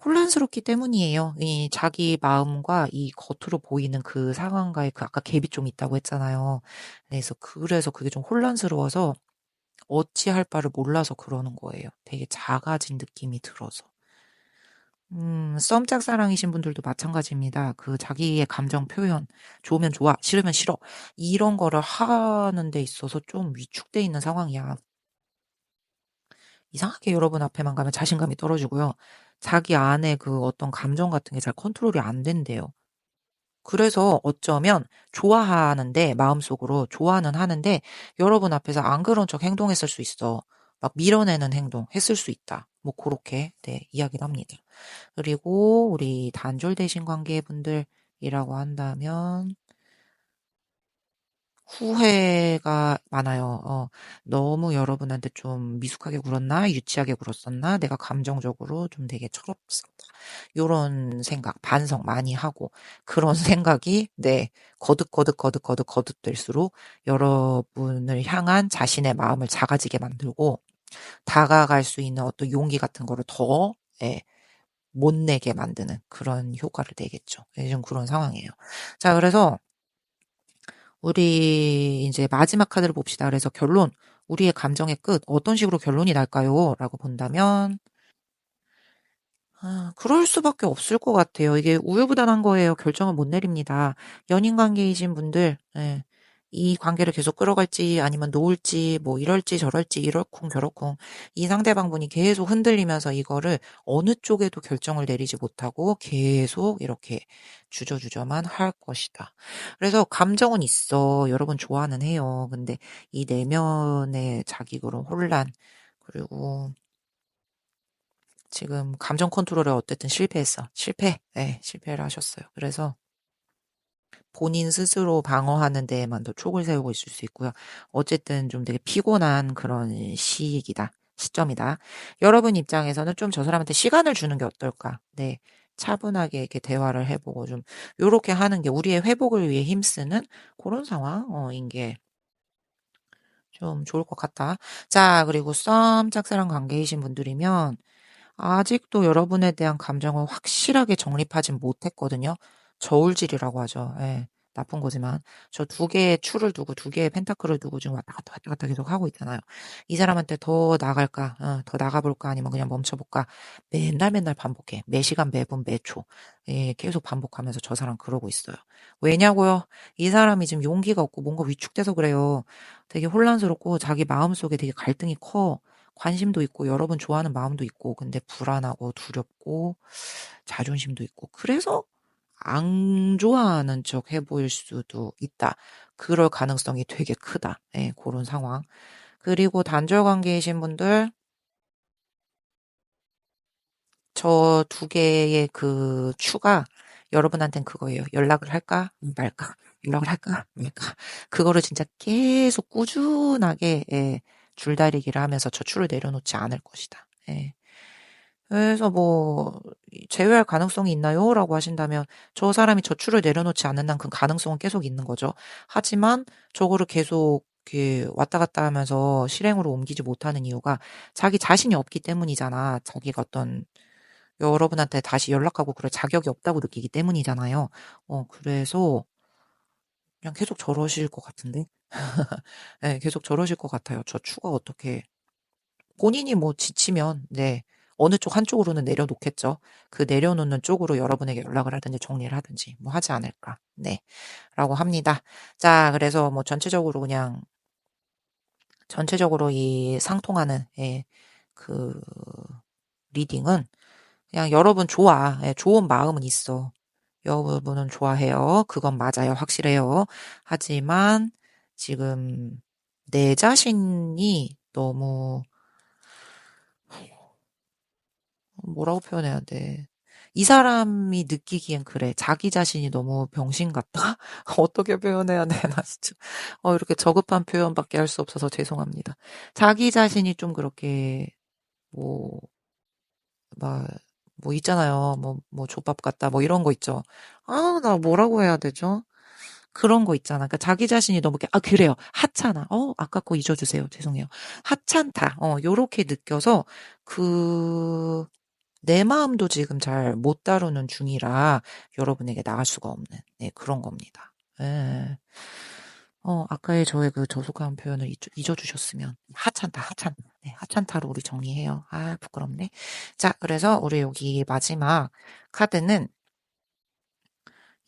혼란스럽기 때문이에요. 이 자기 마음과 이 겉으로 보이는 그 상황과의 그 아까 갭이 좀 있다고 했잖아요. 그래서 그게 좀 혼란스러워서 어찌할 바를 몰라서 그러는 거예요. 되게 작아진 느낌이 들어서. 썸짝사랑이신 분들도 마찬가지입니다. 그 자기의 감정 표현, 좋으면 좋아, 싫으면 싫어. 이런 거를 하는 데 있어서 좀 위축돼 있는 상황이야. 이상하게 여러분 앞에만 가면 자신감이 떨어지고요. 자기 안에 그 어떤 감정 같은 게 잘 컨트롤이 안 된대요. 그래서 어쩌면 좋아하는데 마음속으로 좋아는 하는데 여러분 앞에서 안 그런 척 행동했을 수 있어. 막 밀어내는 행동 했을 수 있다. 뭐 고렇게 네, 이야기를 합니다. 그리고 우리 단절되신 관계분들이라고 한다면 후회가 많아요. 너무 여러분한테 좀 미숙하게 굴었나? 유치하게 굴었었나? 내가 감정적으로 좀 되게 철없었다. 요런 생각, 반성 많이 하고, 그런 생각이, 네, 거듭될수록 여러분을 향한 자신의 마음을 작아지게 만들고, 다가갈 수 있는 어떤 용기 같은 거를 더, 예, 못 내게 만드는 그런 효과를 내겠죠. 예, 좀 그런 상황이에요. 자, 그래서, 우리 이제 마지막 카드를 봅시다. 그래서 결론, 우리의 감정의 끝, 어떤 식으로 결론이 날까요? 라고 본다면, 그럴 수밖에 없을 것 같아요. 이게 우유부단한 거예요. 결정을 못 내립니다. 연인 관계이신 분들, 예, 이 관계를 계속 끌어갈지 아니면 놓을지 뭐 이럴지 저럴지 이렇쿵 저렇쿵 이 상대방분이 계속 흔들리면서 이거를 어느 쪽에도 결정을 내리지 못하고 계속 이렇게 주저주저만 할 것이다. 그래서 감정은 있어. 여러분 좋아는 해요. 근데 이 내면의 자기 그런 혼란 그리고 지금 감정 컨트롤에 어쨌든 실패했어. 실패. 네, 실패를 하셨어요. 그래서 본인 스스로 방어하는 데에만 더 촉을 세우고 있을 수 있고요. 어쨌든 좀 되게 피곤한 그런 시기다. 시점이다. 여러분 입장에서는 좀 저 사람한테 시간을 주는 게 어떨까? 네. 차분하게 이렇게 대화를 해보고 좀 요렇게 하는 게 우리의 회복을 위해 힘쓰는 그런 상황인 게 좀 좋을 것 같다. 자, 그리고 썸 짝사랑 관계이신 분들이면 아직도 여러분에 대한 감정을 확실하게 정립하진 못했거든요. 저울질이라고 하죠. 예. 나쁜 거지만. 저 두 개의 추를 두고 두 개의 펜타클을 두고 지금 왔다 갔다 계속 하고 있잖아요. 이 사람한테 더 나갈까? 더 나가볼까? 아니면 그냥 멈춰볼까? 맨날 반복해. 매 시간, 매분, 매초. 예, 계속 반복하면서 저 사람 그러고 있어요. 왜냐고요? 이 사람이 지금 용기가 없고 뭔가 위축돼서 그래요. 되게 혼란스럽고 자기 마음속에 되게 갈등이 커. 관심도 있고 여러분 좋아하는 마음도 있고 근데 불안하고 두렵고 자존심도 있고 그래서 안 좋아하는 척 해 보일 수도 있다. 그럴 가능성이 되게 크다. 예, 고런 상황. 그리고 단절 관계이신 분들 저 두 개의 그 추가 여러분한텐 그거예요. 연락을 할까 말까. 연락을 할까 말까. 그거를 진짜 계속 꾸준하게 예, 줄다리기를 하면서 저 추를 내려놓지 않을 것이다. 예. 그래서 뭐 "제외할 가능성이 있나요?"라고 하신다면 저 사람이 저추를 내려놓지 않는다는 그 가능성은 계속 있는 거죠. 하지만 저거를 계속 이렇게 왔다 갔다 하면서 실행으로 옮기지 못하는 이유가 자기 자신이 없기 때문이잖아. 자기가 어떤 여러분한테 다시 연락하고 그럴 자격이 없다고 느끼기 때문이잖아요. 그래서 그냥 계속 저러실 것 같은데. 예, 계속 저러실 것 같아요. 저 추가 어떻게 본인이 뭐 지치면 네. 어느 쪽 한쪽으로는 내려놓겠죠. 그 내려놓는 쪽으로 여러분에게 연락을 하든지 정리를 하든지 뭐 하지 않을까. 네. 라고 합니다. 자, 그래서 뭐 전체적으로 이 상통하는 예, 그 리딩은 그냥 여러분 좋아. 예, 좋은 마음은 있어. 여러분은 좋아해요. 그건 맞아요. 확실해요. 하지만 지금 내 자신이 너무 뭐라고 표현해야 돼. 이 사람이 느끼기엔 그래. 자기 자신이 너무 병신 같다? 어떻게 표현해야 되나, 진짜. 이렇게 저급한 표현밖에 할 수 없어서 죄송합니다. 자기 자신이 좀 그렇게, 뭐, 막, 뭐 있잖아요. 뭐, 족밥 같다. 뭐 이런 거 있죠. 나 뭐라고 해야 되죠? 그런 거 있잖아. 그러니까 자기 자신이 너무, 그래요. 하찮아. 아까 거 잊어주세요. 죄송해요. 하찮다. 요렇게 느껴서, 내 마음도 지금 잘 못 다루는 중이라 여러분에게 나갈 수가 없는, 네, 그런 겁니다. 예. 아까의 저의 그 저속한 표현을 잊어주셨으면, 하찮다, 하찮다. 네, 하찮다로 우리 정리해요. 부끄럽네. 자, 그래서 우리 여기 마지막 카드는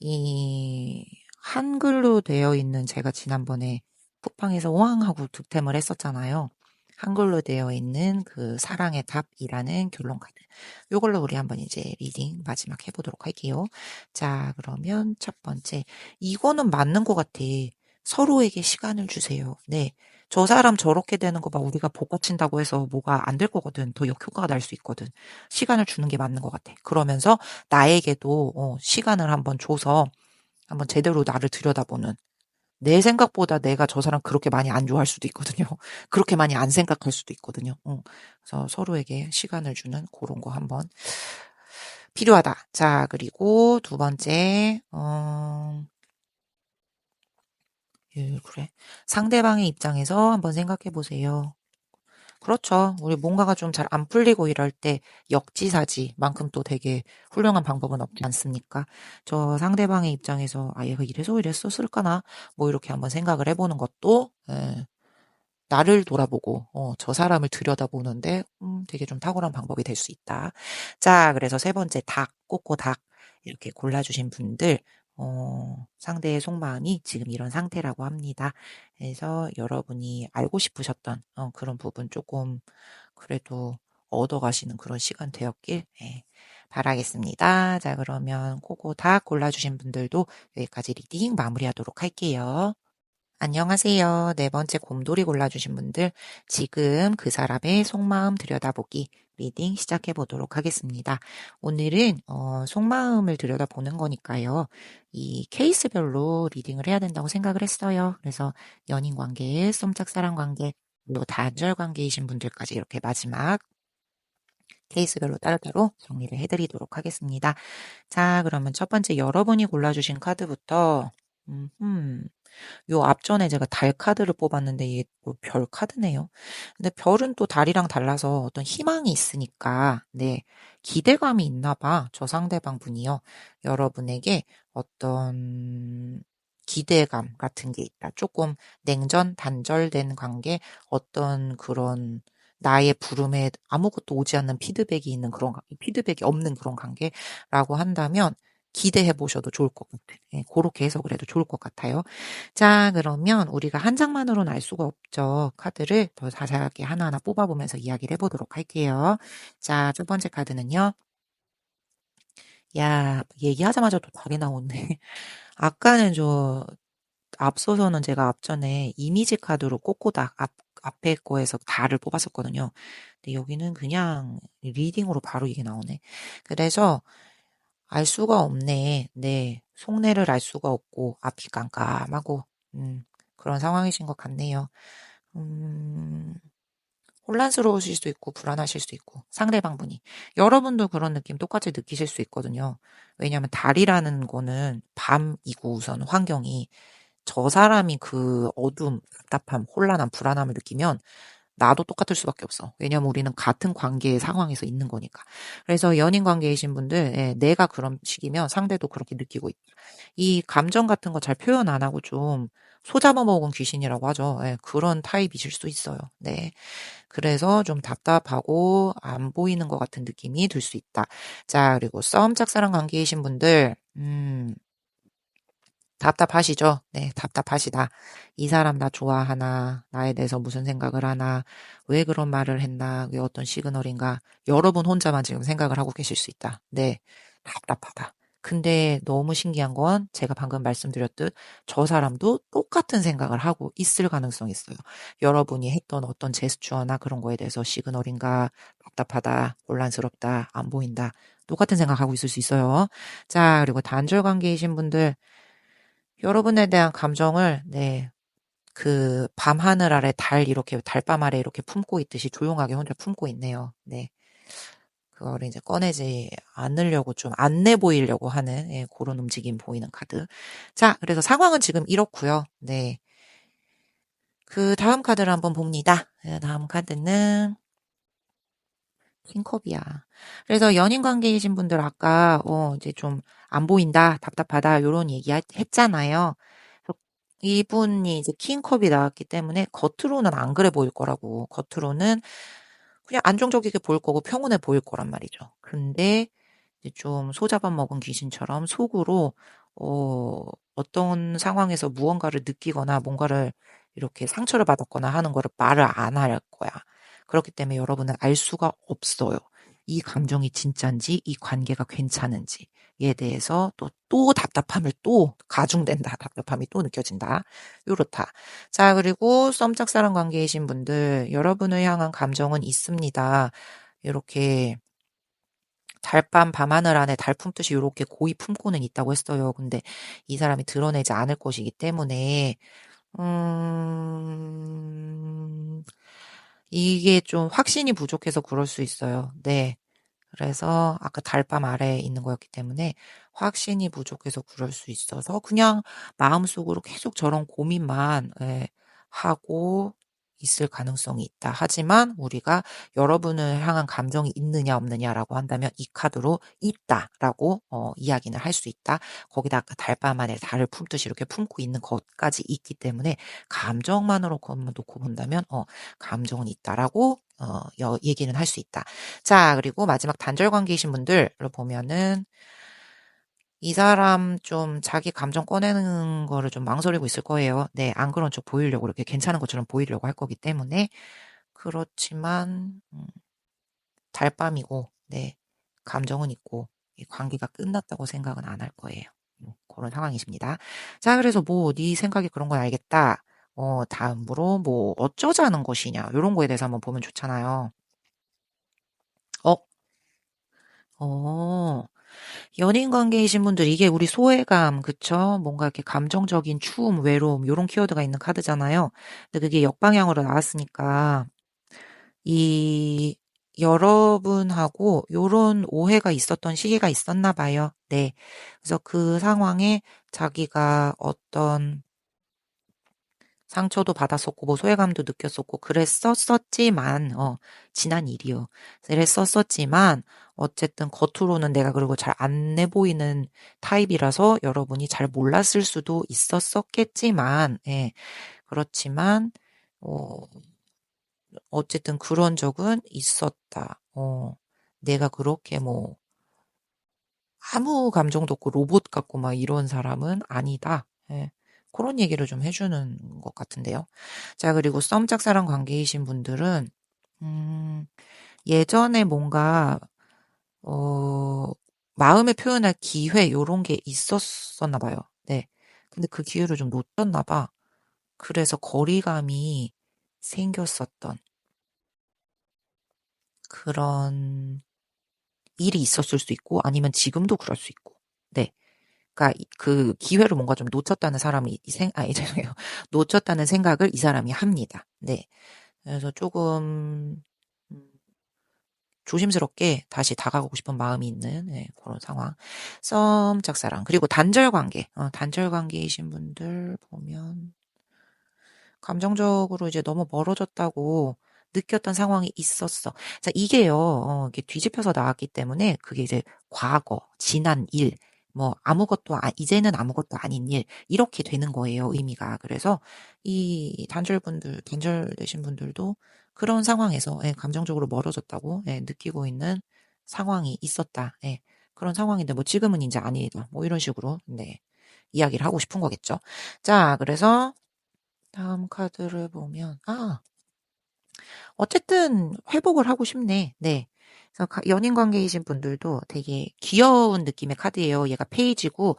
이 한글로 되어 있는 제가 지난번에 쿠팡에서 오왕 하고 득템을 했었잖아요. 한글로 되어 있는 그 사랑의 답이라는 결론 카드. 요걸로 우리 한번 이제 리딩 마지막 해보도록 할게요. 자, 그러면 첫 번째. 이거는 맞는 것 같아. 서로에게 시간을 주세요. 네. 저 사람 저렇게 되는 거 봐. 우리가 복받친다고 해서 뭐가 안 될 거거든. 더 역효과가 날 수 있거든. 시간을 주는 게 맞는 것 같아. 그러면서 나에게도 시간을 한번 줘서 한번 제대로 나를 들여다보는 내 생각보다 내가 저 사람 그렇게 많이 안 좋아할 수도 있거든요. 그렇게 많이 안 생각할 수도 있거든요. 그래서 서로에게 시간을 주는 그런 거 한번 필요하다. 자, 그리고 두 번째, 그래. 상대방의 입장에서 한번 생각해 보세요. 그렇죠. 우리 뭔가가 좀 잘 안 풀리고 이럴 때 역지사지만큼 또 되게 훌륭한 방법은 없지 않습니까? 저 상대방의 입장에서 얘가 이래서 이랬었을까나 뭐 이렇게 한번 생각을 해보는 것도 나를 돌아보고 저 사람을 들여다보는데 되게 좀 탁월한 방법이 될 수 있다. 자, 그래서 세 번째 닭, 꼬꼬 닭 이렇게 골라주신 분들 상대의 속마음이 지금 이런 상태라고 합니다. 그래서 여러분이 알고 싶으셨던 그런 부분 조금 그래도 얻어가시는 그런 시간 되었길 바라겠습니다. 자, 그러면 코코 닭 골라주신 분들도 여기까지 리딩 마무리하도록 할게요. 안녕하세요. 네 번째 곰돌이 골라주신 분들, 지금 그 사람의 속마음 들여다보기 리딩 시작해 보도록 하겠습니다. 오늘은 속마음을 들여다보는 거니까요. 이 케이스별로 리딩을 해야 된다고 생각을 했어요. 그래서 연인 관계, 썸짝사랑 관계, 그리고 단절 관계이신 분들까지 이렇게 마지막 케이스별로 따로따로 정리를 해드리도록 하겠습니다. 자, 그러면 첫 번째 여러분이 골라주신 카드부터 요 앞전에 제가 달 카드를 뽑았는데 이게 또별 카드네요. 근데 별은 또 달이랑 달라서 어떤 희망이 있으니까 네, 기대감이 있나 봐. 저 상대방 분이요. 여러분에게 어떤 기대감 같은 게 있다. 조금 냉전, 단절된 관계, 어떤 그런 나의 부름에 아무것도 오지 않는 피드백이 있는 그런 피드백이 없는 그런 관계라고 한다면 기대해 보셔도 좋을 것 같아요. 예, 그렇게 해석을 해도 좋을 것 같아요. 자, 그러면 우리가 한 장만으로는 알 수가 없죠. 카드를 더 자세하게 하나하나 뽑아보면서 이야기를 해보도록 할게요. 자, 첫 번째 카드는요. 야, 얘기하자마자 또 답이 나오네. 아까는 앞서서는 제가 앞전에 이미지 카드로 꼬꼬닥 앞에 거에서 달을 뽑았었거든요. 근데 여기는 그냥 리딩으로 바로 이게 나오네. 그래서 알 수가 없네. 네. 속내를 알 수가 없고, 앞이 깜깜하고, 그런 상황이신 것 같네요. 음, 혼란스러우실 수도 있고, 불안하실 수도 있고, 상대방 분이. 여러분도 그런 느낌 똑같이 느끼실 수 있거든요. 왜냐하면 달이라는 거는 밤이고 우선 환경이 저 사람이 그 어둠, 답답함, 혼란함, 불안함을 느끼면 나도 똑같을 수밖에 없어. 왜냐면 우리는 같은 관계의 상황에서 있는 거니까. 그래서 연인 관계이신 분들, 내가 그런 식이면 상대도 그렇게 느끼고 있다. 이 감정 같은 거 잘 표현 안 하고 좀 소잡아먹은 귀신이라고 하죠. 그런 타입이실 수 있어요. 네. 그래서 좀 답답하고 안 보이는 것 같은 느낌이 들 수 있다. 자, 그리고 싸움 짝사랑 관계이신 분들, 답답하시죠? 네, 답답하시다. 이 사람 나 좋아하나? 나에 대해서 무슨 생각을 하나? 왜 그런 말을 했나? 왜 어떤 시그널인가? 여러분 혼자만 지금 생각을 하고 계실 수 있다. 네, 답답하다. 근데 너무 신기한 건 제가 방금 말씀드렸듯 저 사람도 똑같은 생각을 하고 있을 가능성이 있어요. 여러분이 했던 어떤 제스처나 그런 거에 대해서 시그널인가, 답답하다, 혼란스럽다, 안 보인다. 똑같은 생각하고 있을 수 있어요. 자, 그리고 단절 관계이신 분들, 여러분에 대한 감정을, 네, 그 밤하늘 아래 달 이렇게 달밤 아래 이렇게 품고 있듯이 조용하게 혼자 품고 있네요. 네. 그거를 이제 꺼내지 않으려고 좀 안 내 보이려고 하는 예, 그런 움직임 보이는 카드. 자, 그래서 상황은 지금 이렇고요. 네. 그 다음 카드를 한번 봅니다. 다음 카드는 킹컵이야. 그래서 연인 관계이신 분들 아까 이제 좀 안 보인다, 답답하다 요런 얘기 했잖아요. 그래서 이분이 이제 킹컵이 나왔기 때문에 겉으로는 안 그래 보일 거라고. 겉으로는 그냥 안정적이게 보일 거고 평온해 보일 거란 말이죠. 근데 이제 좀 소잡아먹은 귀신처럼 속으로 어떤 상황에서 무언가를 느끼거나 뭔가를 이렇게 상처를 받았거나 하는 거를 말을 안 할 거야. 그렇기 때문에 여러분은 알 수가 없어요. 이 감정이 진짠지, 이 관계가 괜찮은지에 대해서 또 답답함을 또 가중된다. 답답함이 또 느껴진다. 요렇다. 자, 그리고 썸짝사랑 관계이신 분들, 여러분을 향한 감정은 있습니다. 이렇게 달밤 밤하늘 안에 달 품듯이 요렇게 고이 품고는 있다고 했어요. 근데 이 사람이 드러내지 않을 것이기 때문에 음 이게 좀 확신이 부족해서 그럴 수 있어요. 네. 그래서 아까 달밤 아래에 있는 거였기 때문에 확신이 부족해서 그럴 수 있어서 그냥 마음속으로 계속 저런 고민만 예, 하고 있을 가능성이 있다. 하지만 우리가 여러분을 향한 감정이 있느냐 없느냐라고 한다면 이 카드로 있다라고 이야기는 할 수 있다. 거기다 아까 달밤 안에 달을 품듯이 이렇게 품고 있는 것까지 있기 때문에 감정만으로 놓고 본다면 감정은 있다라고 얘기는 할 수 있다. 자, 그리고 마지막 단절 관계이신 분들로 보면은 이 사람 좀 자기 감정 꺼내는 거를 좀 망설이고 있을 거예요. 네, 안 그런 척 보이려고 이렇게 괜찮은 것처럼 보이려고 할 거기 때문에 그렇지만 달밤이고 네, 감정은 있고 이 관계가 끝났다고 생각은 안 할 거예요. 그런 상황이십니다. 자, 그래서 뭐 네 생각이 그런 건 알겠다. 다음으로 뭐 어쩌자는 것이냐 이런 거에 대해서 한번 보면 좋잖아요. 어, 어. 연인 관계이신 분들 이게 우리 소외감 그쵸? 뭔가 이렇게 감정적인 추움, 외로움 요런 키워드가 있는 카드잖아요. 근데 그게 역방향으로 나왔으니까 이 여러분하고 요런 오해가 있었던 시기가 있었나 봐요. 네. 그래서 그 상황에 자기가 어떤 상처도 받았었고 뭐 소외감도 느꼈었고 그랬었지만 지난 일이요. 그랬었지만 어쨌든 겉으로는 내가 그리고 잘 안 내 보이는 타입이라서 여러분이 잘 몰랐을 수도 있었겠지만 예. 그렇지만 어 어쨌든 그런 적은 있었다. 내가 그렇게 뭐 아무 감정도 없고 로봇 같고 막 이런 사람은 아니다. 예. 그런 얘기를 좀 해주는 것 같은데요. 자, 그리고 썸짝사랑 관계이신 분들은, 음, 예전에 뭔가, 어, 마음을 표현할 기회, 요런 게 있었었나 봐요. 네. 근데 그 기회를 좀 놓쳤나 봐. 그래서 거리감이 생겼었던 그런 일이 있었을 수 있고, 아니면 지금도 그럴 수 있고. 네. 그러니까 그 기회를 뭔가 좀 놓쳤다는 사람이 죄송해요. 놓쳤다는 생각을 이 사람이 합니다. 네. 그래서 조금 음, 조심스럽게 다시 다가가고 싶은 마음이 있는 네, 그런 상황. 썸 짝사랑 그리고 단절 관계. 단절 관계이신 분들 보면 감정적으로 이제 너무 멀어졌다고 느꼈던 상황이 있었어. 자, 이게요, 이게 뒤집혀서 나왔기 때문에 그게 이제 과거, 지난 일, 뭐, 이제는 아무것도 아닌 일, 이렇게 되는 거예요, 의미가. 그래서 이 단절되신 분들도 그런 상황에서, 예, 감정적으로 멀어졌다고, 예, 느끼고 있는 상황이 있었다. 예, 그런 상황인데, 뭐, 지금은 이제 아니다. 뭐, 이런 식으로, 네, 이야기를 하고 싶은 거겠죠. 자, 그래서 다음 카드를 보면, 어쨌든 회복을 하고 싶네. 네. 그래서 연인 관계이신 분들도 되게 귀여운 느낌의 카드예요. 얘가 페이지고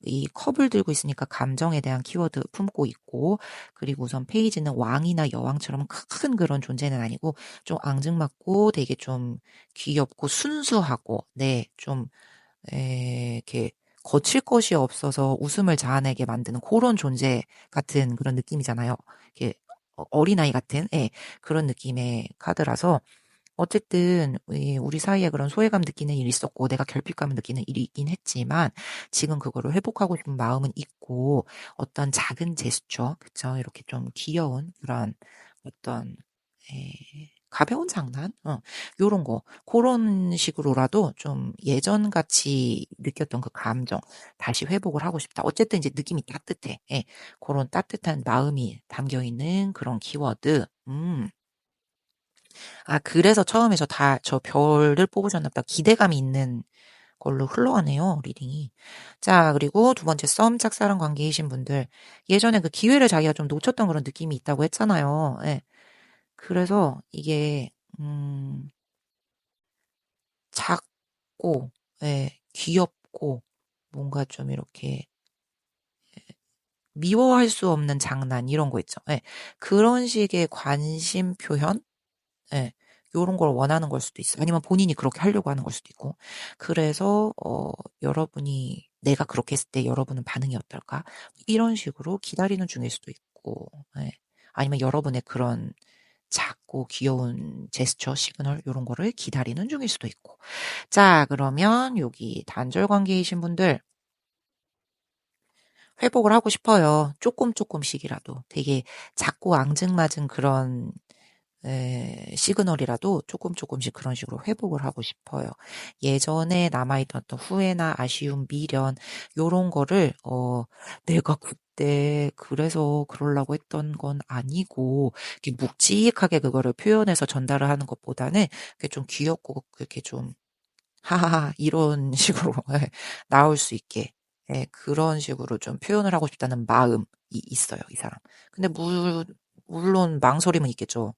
이 컵을 들고 있으니까 감정에 대한 키워드 품고 있고, 그리고 우선 페이지는 왕이나 여왕처럼 큰 그런 존재는 아니고 좀 앙증맞고 되게 좀 귀엽고 순수하고, 네, 좀 이렇게 거칠 것이 없어서 웃음을 자아내게 만드는 그런 존재 같은 그런 느낌이잖아요. 이렇게 어린아이 같은, 예, 그런 느낌의 카드라서 어쨌든 우리 사이에 그런 소외감 느끼는 일이 있었고 내가 결핍감을 느끼는 일이 있긴 했지만 지금 그거를 회복하고 싶은 마음은 있고, 어떤 작은 제스처, 그쵸? 이렇게 좀 귀여운 그런 어떤 가벼운 장난, 요런 거, 그런 식으로라도 좀 예전같이 느꼈던 그 감정 다시 회복을 하고 싶다. 어쨌든 이제 느낌이 따뜻해. 예, 그런 따뜻한 마음이 담겨있는 그런 키워드. 아, 그래서 처음에 저 별을 뽑으셨나 보다. 기대감이 있는 걸로 흘러가네요, 리딩이. 자, 그리고 두 번째, 썸 짝사랑 관계이신 분들. 예전에 그 기회를 자기가 좀 놓쳤던 그런 느낌이 있다고 했잖아요. 예. 그래서 이게, 작고, 예, 귀엽고, 뭔가 좀 이렇게 미워할 수 없는 장난, 이런 거 있죠. 예. 그런 식의 관심 표현? 예. 요런 걸 원하는 걸 수도 있어요. 아니면 본인이 그렇게 하려고 하는 걸 수도 있고. 그래서 여러분이 내가 그렇게 했을 때 여러분은 반응이 어떨까? 이런 식으로 기다리는 중일 수도 있고. 예. 아니면 여러분의 그런 작고 귀여운 제스처, 시그널 요런 거를 기다리는 중일 수도 있고. 자, 그러면 여기 단절 관계이신 분들 회복을 하고 싶어요. 조금씩이라도. 되게 작고 앙증맞은 그런 시그널이라도 조금씩 그런 식으로 회복을 하고 싶어요. 예전에 남아있던 어떤 후회나 아쉬움, 미련, 요런 거를, 내가 그때 그래서 그러려고 했던 건 아니고, 이렇게 묵직하게 그거를 표현해서 전달을 하는 것보다는, 그게 좀 귀엽고, 그렇게 좀, 하하하, 이런 식으로, 예, 나올 수 있게, 예, 그런 식으로 좀 표현을 하고 싶다는 마음이 있어요, 이 사람. 근데 물론 망설임은 있겠죠.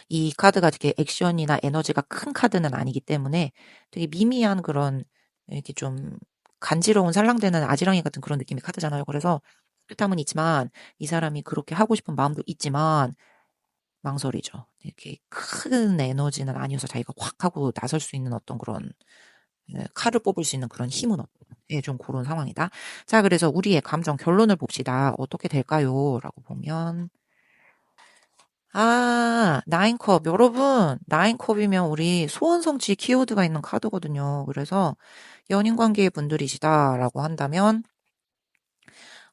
이 카드가 되게 액션이나 에너지가 큰 카드는 아니기 때문에 되게 미미한 그런 이렇게 좀 간지러운 살랑대는 아지랑이 같은 그런 느낌의 카드잖아요. 그래서 뜻함은 있지만 이 사람이 그렇게 하고 싶은 마음도 있지만 망설이죠. 이렇게 큰 에너지는 아니어서 자기가 확 하고 나설 수 있는 어떤 그런 칼을 뽑을 수 있는 그런 힘은 없고, 예, 좀 그런 상황이다. 자, 그래서 우리의 감정 결론을 봅시다. 어떻게 될까요? 라고 보면 아, 나인컵. 여러분, 나인컵이면 우리 소원성취 키워드가 있는 카드거든요. 그래서 연인 관계의 분들이시다라고 한다면,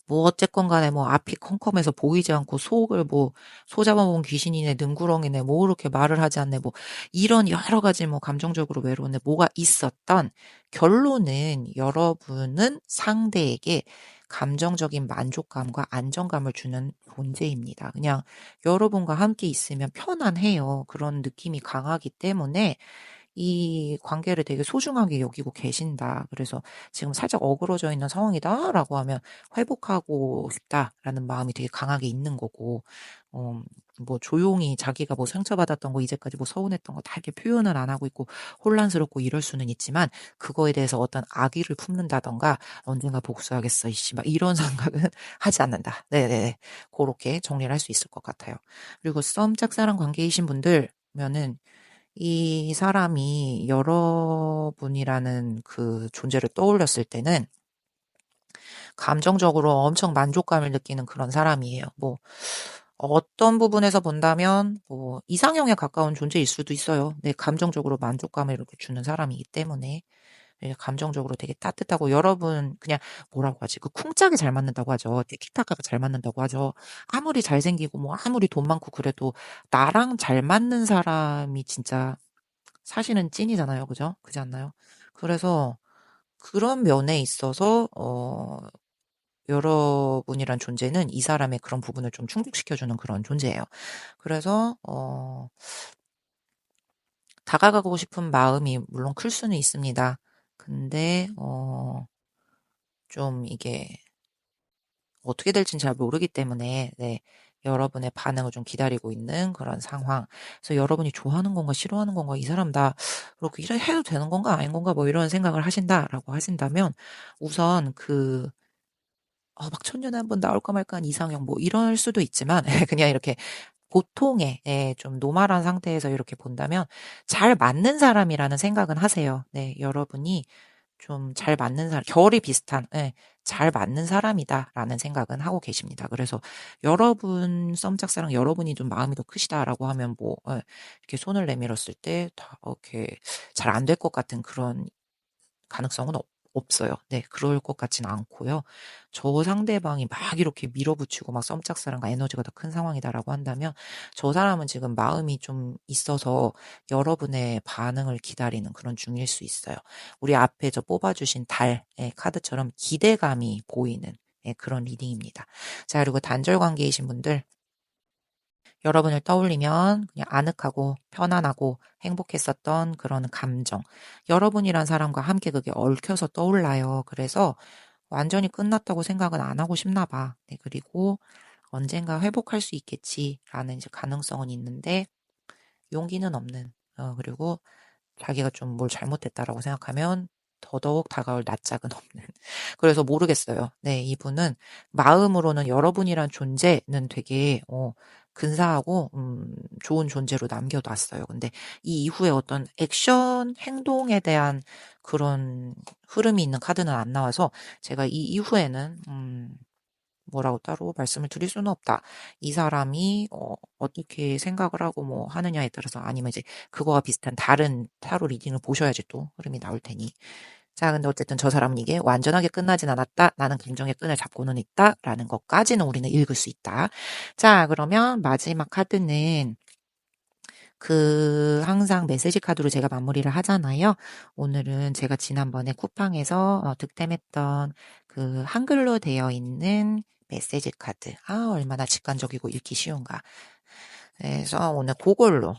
뭐, 어쨌건 간에 뭐, 앞이 컴컴해서 보이지 않고 속을 뭐, 소 잡아먹은 귀신이네, 능구렁이네, 뭐, 이렇게 말을 하지 않네, 뭐, 이런 여러 가지 뭐, 감정적으로 외로운데 뭐가 있었던 결론은 여러분은 상대에게 감정적인 만족감과 안정감을 주는 존재입니다. 그냥 여러분과 함께 있으면 편안해요. 그런 느낌이 강하기 때문에 이 관계를 되게 소중하게 여기고 계신다. 그래서 지금 살짝 어그러져 있는 상황이다라고 하면 회복하고 싶다라는 마음이 되게 강하게 있는 거고, 어, 뭐 조용히 자기가 뭐 상처받았던 거 이제까지 뭐 서운했던 거 다 이렇게 표현을 안 하고 있고 혼란스럽고 이럴 수는 있지만 그거에 대해서 어떤 악의를 품는다던가 언젠가 복수하겠어 이씨 막 이런 생각은 하지 않는다. 네네네. 그렇게 정리를 할 수 있을 것 같아요. 그리고 썸 짝사랑 관계이신 분들면은 이 사람이 여러분이라는 그 존재를 떠올렸을 때는 감정적으로 엄청 만족감을 느끼는 그런 사람이에요. 뭐, 어떤 부분에서 본다면, 뭐, 이상형에 가까운 존재일 수도 있어요. 네, 감정적으로 만족감을 이렇게 주는 사람이기 때문에. 예, 감정적으로 되게 따뜻하고 여러분 그냥 뭐라고 하지? 그 쿵짝이 잘 맞는다고 하죠. 티키타카가 잘 맞는다고 하죠. 아무리 잘생기고 뭐 아무리 돈 많고 그래도 나랑 잘 맞는 사람이 진짜 사실은 찐이잖아요. 그죠? 그렇지 않나요? 그래서 그런 면에 있어서 여러분이란 존재는 이 사람의 그런 부분을 좀 충족시켜주는 그런 존재예요. 그래서 다가가고 싶은 마음이 물론 클 수는 있습니다. 근데 좀 이게 어떻게 될지는 잘 모르기 때문에 네, 여러분의 반응을 좀 기다리고 있는 그런 상황. 그래서 여러분이 좋아하는 건가 싫어하는 건가 이 사람 다 그렇게 이래 해도 되는 건가 아닌 건가 뭐 이런 생각을 하신다라고 하신다면 우선 막 천년에 한 번 나올까 말까 한 이상형 뭐 이럴 수도 있지만 그냥 이렇게 보통의 좀 노멀한 상태에서 이렇게 본다면 잘 맞는 사람이라는 생각은 하세요. 네, 여러분이 좀 잘 맞는 사람, 결이 비슷한, 잘 맞는 사람이다라는 생각은 하고 계십니다. 그래서 여러분 썸짝사랑 여러분이 좀 마음이 더 크시다라고 하면 뭐 이렇게 손을 내밀었을 때 다 이렇게 잘 안 될 것 같은 그런 가능성은 없어요. 네, 그럴 것 같지는 않고요. 저 상대방이 막 이렇게 밀어붙이고 막 썸짝사랑과 에너지가 더 큰 상황이다라고 한다면 저 사람은 지금 마음이 좀 있어서 여러분의 반응을 기다리는 그런 중일 수 있어요. 우리 앞에 저 뽑아주신 달 카드처럼 기대감이 보이는 그런 리딩입니다. 자, 그리고 단절 관계이신 분들 여러분을 떠올리면 그냥 아늑하고 편안하고 행복했었던 그런 감정. 여러분이란 사람과 함께 그게 얽혀서 떠올라요. 그래서 완전히 끝났다고 생각은 안 하고 싶나 봐. 네, 그리고 언젠가 회복할 수 있겠지라는 이제 가능성은 있는데 용기는 없는. 그리고 자기가 좀 뭘 잘못했다라고 생각하면 더더욱 다가올 낯짝은 없는. 그래서 모르겠어요. 네, 이분은 마음으로는 여러분이란 존재는 되게 근사하고 좋은 존재로 남겨놨어요. 근데 이 이후에 어떤 액션, 행동에 대한 그런 흐름이 있는 카드는 안 나와서 제가 이 이후에는 뭐라고 따로 말씀을 드릴 수는 없다. 이 사람이 어떻게 생각을 하고 뭐 하느냐에 따라서 아니면 이제 그거와 비슷한 다른 타로 리딩을 보셔야지 또 흐름이 나올 테니. 자, 근데 어쨌든 저 사람은 이게 완전하게 끝나진 않았다. 나는 감정의 끈을 잡고는 있다. 라는 것까지는 우리는 읽을 수 있다. 자, 그러면 마지막 카드는 항상 메시지 카드로 제가 마무리를 하잖아요. 오늘은 제가 지난번에 쿠팡에서 득템했던 그 한글로 되어 있는 메시지 카드. 얼마나 직관적이고 읽기 쉬운가. 그래서 오늘 그걸로,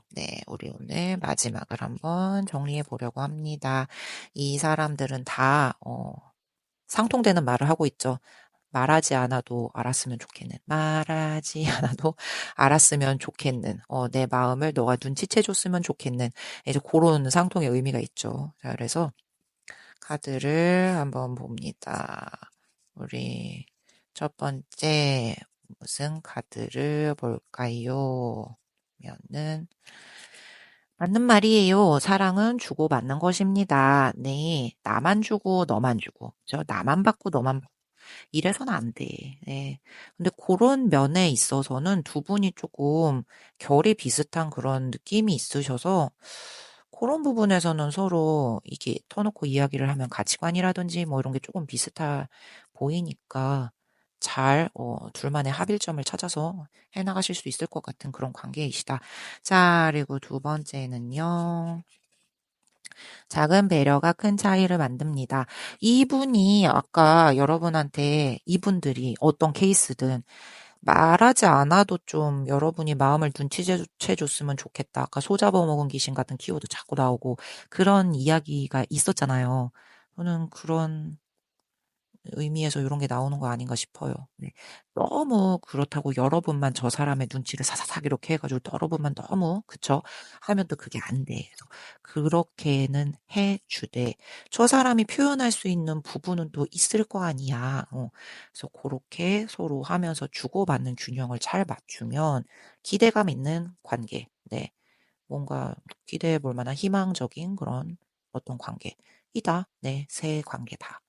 우리 오늘 마지막을 한번 정리해 보려고 합니다. 이 사람들은 다, 상통되는 말을 하고 있죠. 말하지 않아도 알았으면 좋겠는. 말하지 않아도 알았으면 좋겠는. 내 마음을 너가 눈치채 줬으면 좋겠는. 이제 그런 상통의 의미가 있죠. 자, 그래서 카드를 한번 봅니다. 우리 첫 번째 무슨 카드를 볼까요? 면은 맞는 말이에요. 사랑은 주고받는 것입니다. 네. 나만 주고 너만 주고. 나만 받고 너만 받고. 이래서는 안 돼. 네. 근데 그런 면에 있어서는 두 분이 조금 결이 비슷한 그런 느낌이 있으셔서 그런 부분에서는 서로 이게 터놓고 이야기를 하면 가치관이라든지 뭐 이런 게 조금 비슷해 보이니까 잘 둘만의 합일점을 찾아서 해나가실 수 있을 것 같은 그런 관계이시다. 자, 그리고 두 번째는요. 작은 배려가 큰 차이를 만듭니다. 이분이 아까 여러분한테 이분들이 어떤 케이스든 말하지 않아도 좀 여러분이 마음을 눈치채 줬으면 좋겠다. 아까 소 잡아먹은 귀신 같은 키워드 자꾸 나오고 그런 이야기가 있었잖아요. 저는 그런 의미에서 이런 게 나오는 거 아닌가 싶어요. 네. 너무 그렇다고 여러분만 저 사람의 눈치를 사사삭 이렇게 해가지고 여러분만 너무 그쵸? 하면 또 그게 안 돼. 그래서 그렇게는 해주되 저 사람이 표현할 수 있는 부분은 또 있을 거 아니야. 그래서 그렇게 서로 하면서 주고받는 균형을 잘 맞추면 기대감 있는 관계. 네. 뭔가 기대해 볼 만한 희망적인 그런 어떤 관계이다. 네. 새 관계다.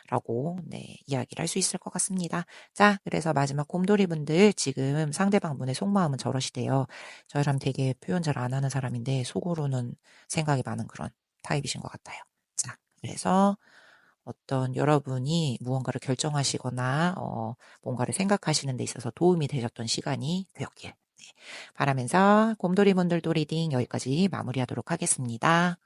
라고 이야기를 할 수 있을 것 같습니다. 자, 그래서 마지막 곰돌이 분들 지금 상대방 분의 속마음은 저러시대요. 저 사람 되게 표현 잘 안 하는 사람인데 속으로는 생각이 많은 그런 타입이신 것 같아요. 자, 그래서 어떤 여러분이 무언가를 결정하시거나 뭔가를 생각하시는 데 있어서 도움이 되셨던 시간이 되었길 바라면서 곰돌이 분들도 리딩 여기까지 마무리하도록 하겠습니다.